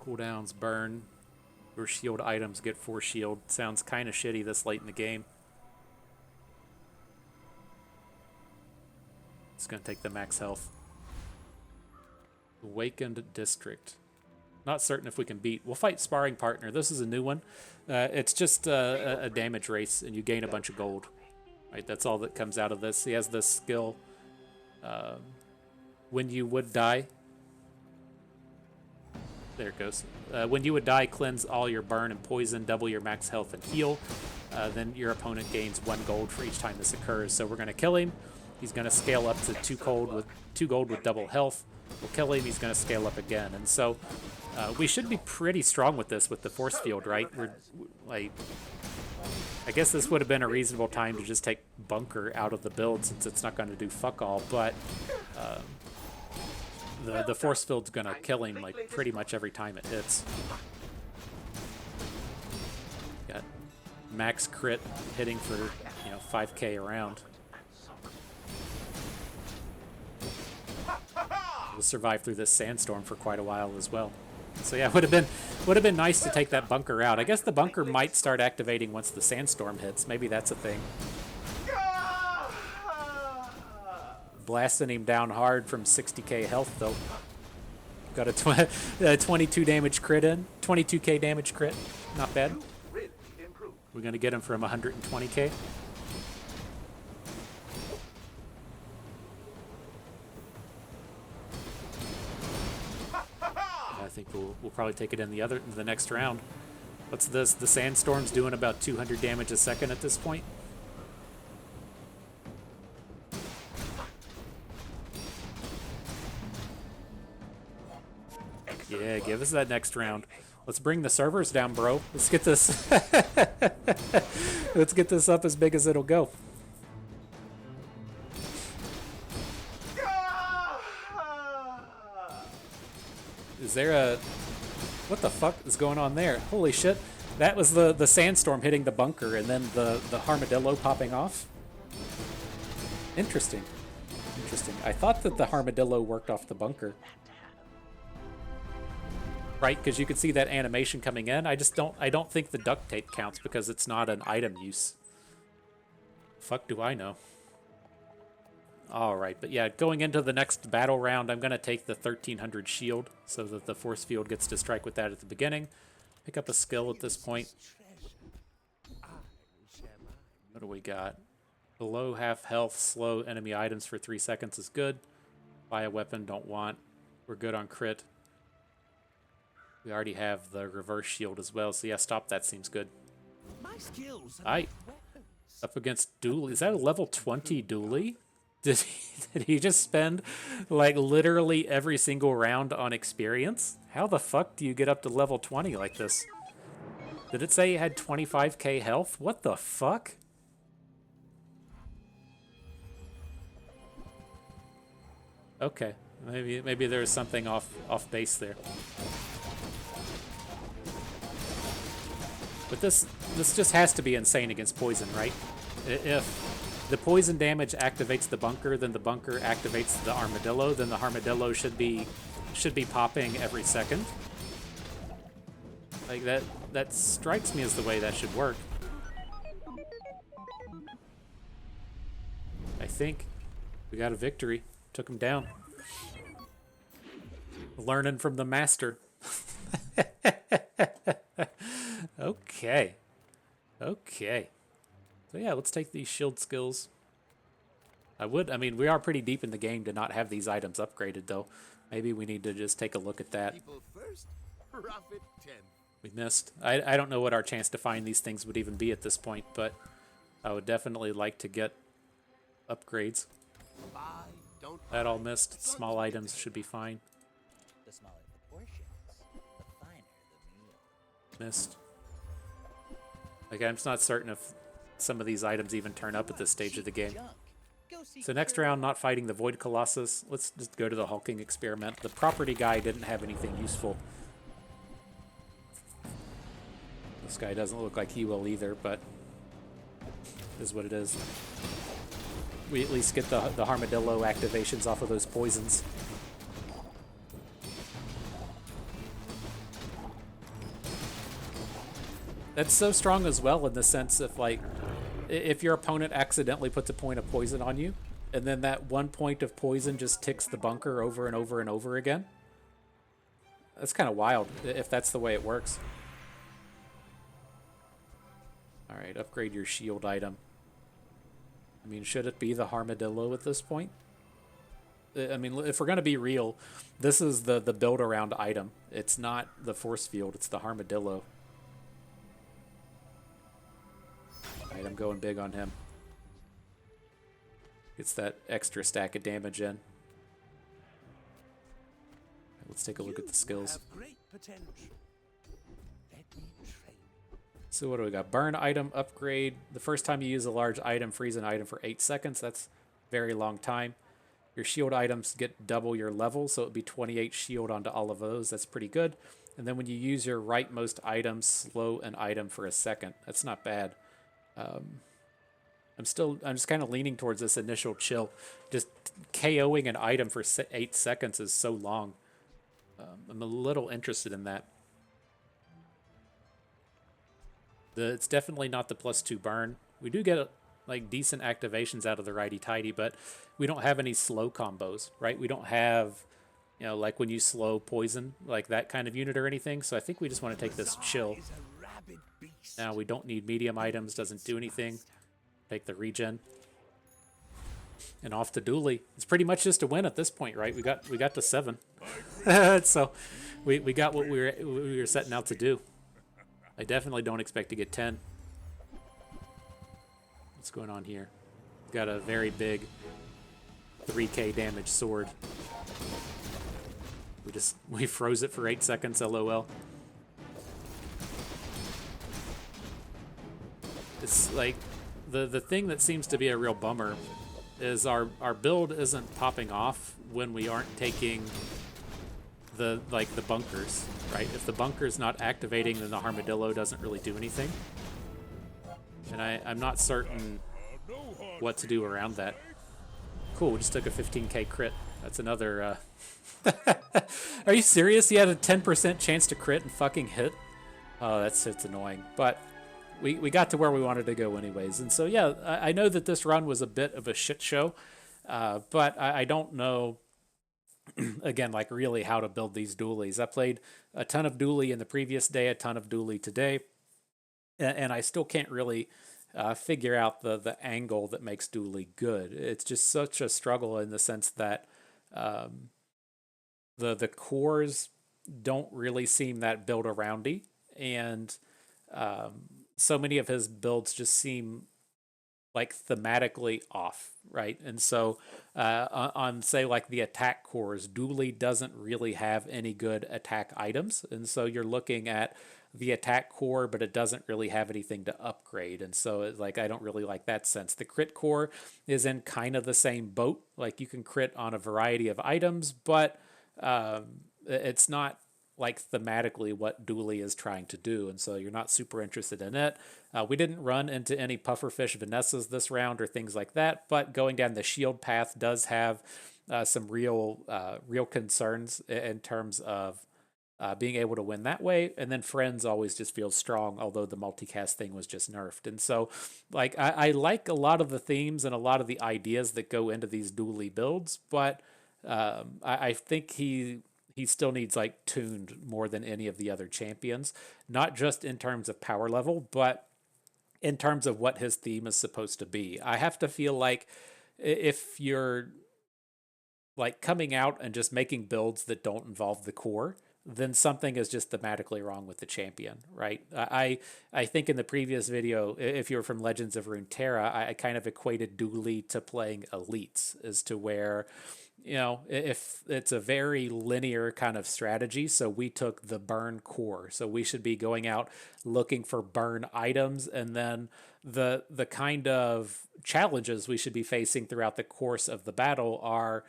Cooldowns, burn. Your shield items get 4 shield. Sounds kind of shitty this late in the game. It's going to take the max health. Awakened District. Not certain if we can beat. We'll fight Sparring Partner. This is a new one. It's just a damage race, and you gain a bunch of gold. Right, that's all that comes out of this. He has this skill. When you would die. There it goes. When you would die, cleanse all your burn and poison, double your max health and heal. Then your opponent gains 1 gold for each time this occurs. So we're going to kill him. He's going to scale up to 2 gold with double health. We'll kill him. He's going to scale up again. And so we should be pretty strong with this, with the force field, right? We're like, I guess this would have been a reasonable time to just take Bunker out of the build since it's not going to do fuck all. But the force field's going to kill him like pretty much every time it hits. Got max crit hitting for 5k around. We'll survive through this sandstorm for quite a while as well. So yeah, would have been nice to take that Bunker out. I guess the Bunker might start activating once the sandstorm hits. Maybe that's a thing. Blasting him down hard from 60k health though. Got a 22 damage crit in. 22k damage crit. Not bad. We're gonna get him from 120k. I think we'll probably take it in the next round. What's this? The sandstorm's doing about 200 damage a second at this point. Yeah, give us that next round. Let's bring the servers down, bro. Let's get this. Let's get this up as big as it'll go. Is there a... What the fuck is going on there? Holy shit. That was the sandstorm hitting the Bunker and then the Harmadillo popping off. Interesting. Interesting. I thought that the Harmadillo worked off the Bunker. Right, because you can see that animation coming in. I don't think the duct tape counts because it's not an item use. Fuck do I know. Alright, but yeah, going into the next battle round, I'm going to take the 1300 shield so that the force field gets to strike with that at the beginning. Pick up a skill at this point. What do we got? Below half health, slow enemy items for 3 seconds is good. Buy a weapon, don't want. We're good on crit. We already have the reverse shield as well, so yeah, stop that seems good. Alright. Up against Dooley. Is that a level 20 Dooley? Did he just spend like literally every single round on experience? How the fuck do you get up to level 20 like this? Did it say he had 25k health? What the fuck? Okay, maybe there's something off base there. But this just has to be insane against poison, right? If the poison damage activates the Bunker, then the Bunker activates the Armadillo, then the Armadillo should be popping every second. Like that strikes me as the way that should work. I think we got a victory. Took him down. Learning from the master. Okay. Okay. So yeah, let's take these shield skills. I mean, we are pretty deep in the game to not have these items upgraded, though. Maybe we need to just take a look at that. We missed. I don't know what our chance to find these things would even be at this point, but I would definitely like to get upgrades. That all missed. Small items should be fine.
The smaller the portions, the finer the meal.
Missed. Like, I'm not certain if some of these items even turn up at this stage of the game. So next round, not fighting the Void Colossus. Let's just go to the hulking experiment. The property guy didn't have anything useful. This guy doesn't look like he will either, but is what it is. We at least get the Harmadillo activations off of those poisons. That's so strong as well in the sense of, like, if your opponent accidentally puts a point of poison on you, and then that 1 point of poison just ticks the bunker over and over and over again. That's kind of wild, if that's the way it works. Alright, upgrade your shield item. I mean, should it be the Harmadillo at this point? I mean, if we're going to be real, this is the build-around item. It's not the force field, it's the Harmadillo. Alright, I'm going big on him. Gets that extra stack of damage in. Let's take a look at the skills.
Have great potential. Let me train.
So what do we got? Burn item upgrade. The first time you use a large item, freeze an item for 8 seconds. That's a very long time. Your shield items get double your level, so it would be 28 shield onto all of those. That's pretty good. And then when you use your rightmost item, slow an item for a second. That's not bad. I'm just kind of leaning towards this initial chill. Just KOing an item for 8 seconds is so long. I'm a little interested in that. It's definitely not the +2 burn. We do get like decent activations out of the righty tighty, but we don't have any slow combos, right? We don't have, you know, like when you slow poison, like that kind of unit or anything. So I think we just want to take this chill.
Is a rabid beast.
Now we don't need medium items, doesn't do anything. Take the regen. And off to Dooley. It's pretty much just a win at this point, right? We got to 7. So we got what we were setting out to do. I definitely don't expect to get 10. What's going on here? Got a very big 3k damage sword. We froze it for 8 seconds, LOL. It's like the thing that seems to be a real bummer is our build isn't popping off when we aren't taking the bunkers, right? If the bunker's not activating, then the Harmadillo doesn't really do anything. And I'm not certain what to do around that. Cool, we just took a 15k crit. That's another, Are you serious? He had a 10% chance to crit and fucking hit? Oh, it's annoying. But we got to where we wanted to go anyways. And so, yeah, I know that this run was a bit of a shit show, but I don't know, again, like really how to build these Doolies. I played a ton of Dooley in the previous day, a ton of Dooley today, and I still can't really figure out the angle that makes Dooley good. It's just such a struggle in the sense that the cores don't really seem that build-aroundy, and so many of his builds just seem like thematically off, right? And so on say like the attack cores, Dooley doesn't really have any good attack items, and so you're looking at the attack core, but it doesn't really have anything to upgrade, and so it's like I don't really like that sense. The crit core is in kind of the same boat. Like you can crit on a variety of items, but it's not like thematically what Dooley is trying to do, and so you're not super interested in it. We didn't run into any pufferfish Vanessas this round or things like that, but going down the shield path does have some real concerns in terms of being able to win that way. And then Friends always just feels strong, although the multicast thing was just nerfed. And so like I like a lot of the themes and a lot of the ideas that go into these Dooley builds, but I think he still needs like tuned more than any of the other champions, not just in terms of power level, but in terms of what his theme is supposed to be. I have to feel like if you're like coming out and just making builds that don't involve the core, then something is just thematically wrong with the champion, right? I think in the previous video, if you're from Legends of Runeterra, I kind of equated Dooley to playing elites, as to where, you know, if it's a very linear kind of strategy, so we took the burn core, so we should be going out looking for burn items, and then the kind of challenges we should be facing throughout the course of the battle are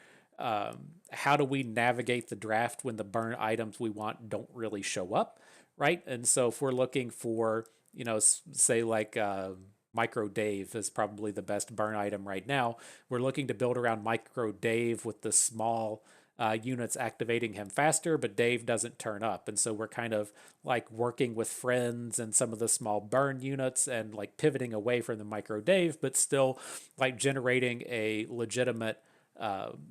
how do we navigate the draft when the burn items we want don't really show up, right? And so if we're looking for, you know, say like Micro Dave is probably the best burn item right now. We're looking to build around Micro Dave with the small units activating him faster, but Dave doesn't turn up. And so we're kind of like working with friends and some of the small burn units and like pivoting away from the micro Dave, but still like generating a legitimate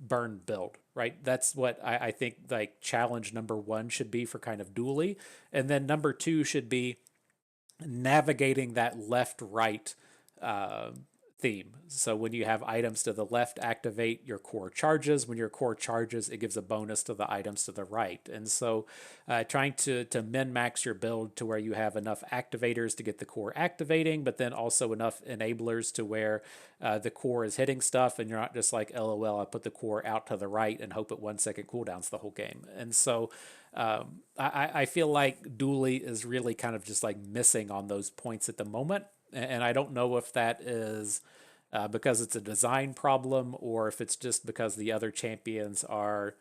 burn build, right? That's what I think like challenge number one should be for kind of Dooley. And then number two should be navigating that left right theme. So when you have items to the left activate your core charges, when your core charges, it gives a bonus to the items to the right. And so trying to min max your build to where you have enough activators to get the core activating, but then also enough enablers to where the core is hitting stuff and you're not just like, LOL, I put the core out to the right and hope at 1 second cooldowns the whole game. And so I feel like Dooley is really kind of just like missing on those points at the moment. And I don't know if that is because it's a design problem or if it's just because the other champions are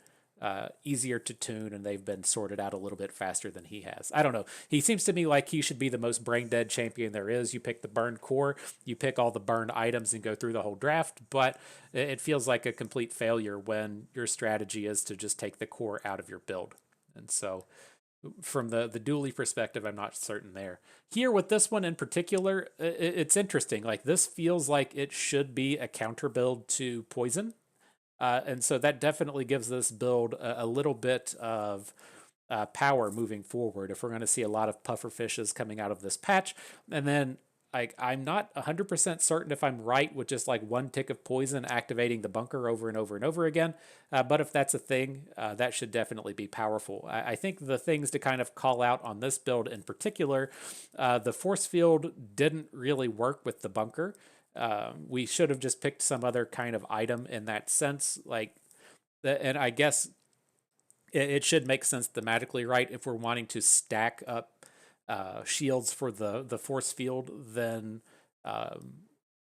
easier to tune and they've been sorted out a little bit faster than he has. I don't know. He seems to me like he should be the most brain dead champion there is. You pick the burned core, you pick all the burned items and go through the whole draft, but it feels like a complete failure when your strategy is to just take the core out of your build. And so from the Dooley perspective, I'm not certain there. Here with this one in particular, it's interesting. Like this feels like it should be a counter build to poison. And so that definitely gives this build a little bit of power moving forward if we're going to see a lot of puffer fishes coming out of this patch. And then I'm not 100% certain if I'm right with just like one tick of poison activating the bunker over and over and over again. But if that's a thing, that should definitely be powerful. I think the things to kind of call out on this build in particular, the force field didn't really work with the bunker. We should have just picked some other kind of item in that sense. And I guess it should make sense thematically, right? If we're wanting to stack up shields for the force field, then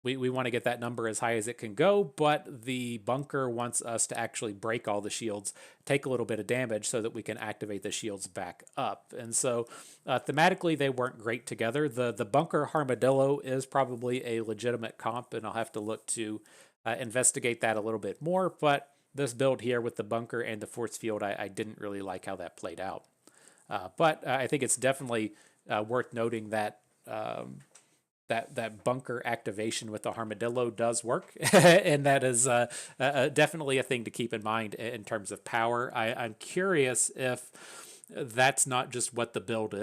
we want to get that number as high as it can go, but the bunker wants us to actually break all the shields, take a little bit of damage so that we can activate the shields back up. And so thematically, they weren't great together. The bunker Harmadillo is probably a legitimate comp, and I'll have to look to investigate that a little bit more, but this build here with the bunker and the force field, I didn't really like how that played out. But I think it's definitely worth noting that that bunker activation with the Harmadillo does work, and that is definitely a thing to keep in mind in terms of power. I'm curious if that's not just what the build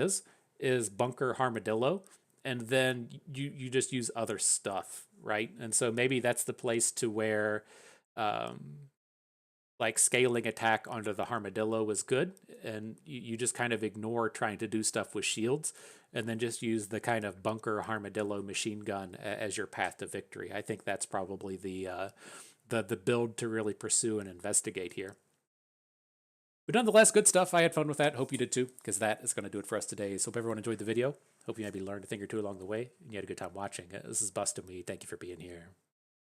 is bunker Harmadillo, and then you just use other stuff, right? And so maybe that's the place to where like scaling attack onto the Harmadillo is good, and you just kind of ignore trying to do stuff with shields, and then just use the kind of bunker Harmadillo machine gun as your path to victory. I think that's probably the build to really pursue and investigate here. But nonetheless, good stuff. I had fun with that. Hope you did too, because that is going to do it for us today. So hope everyone enjoyed the video. Hope you maybe learned a thing or two along the way, and you had a good time watching. This is Bust and We. Thank you for being here.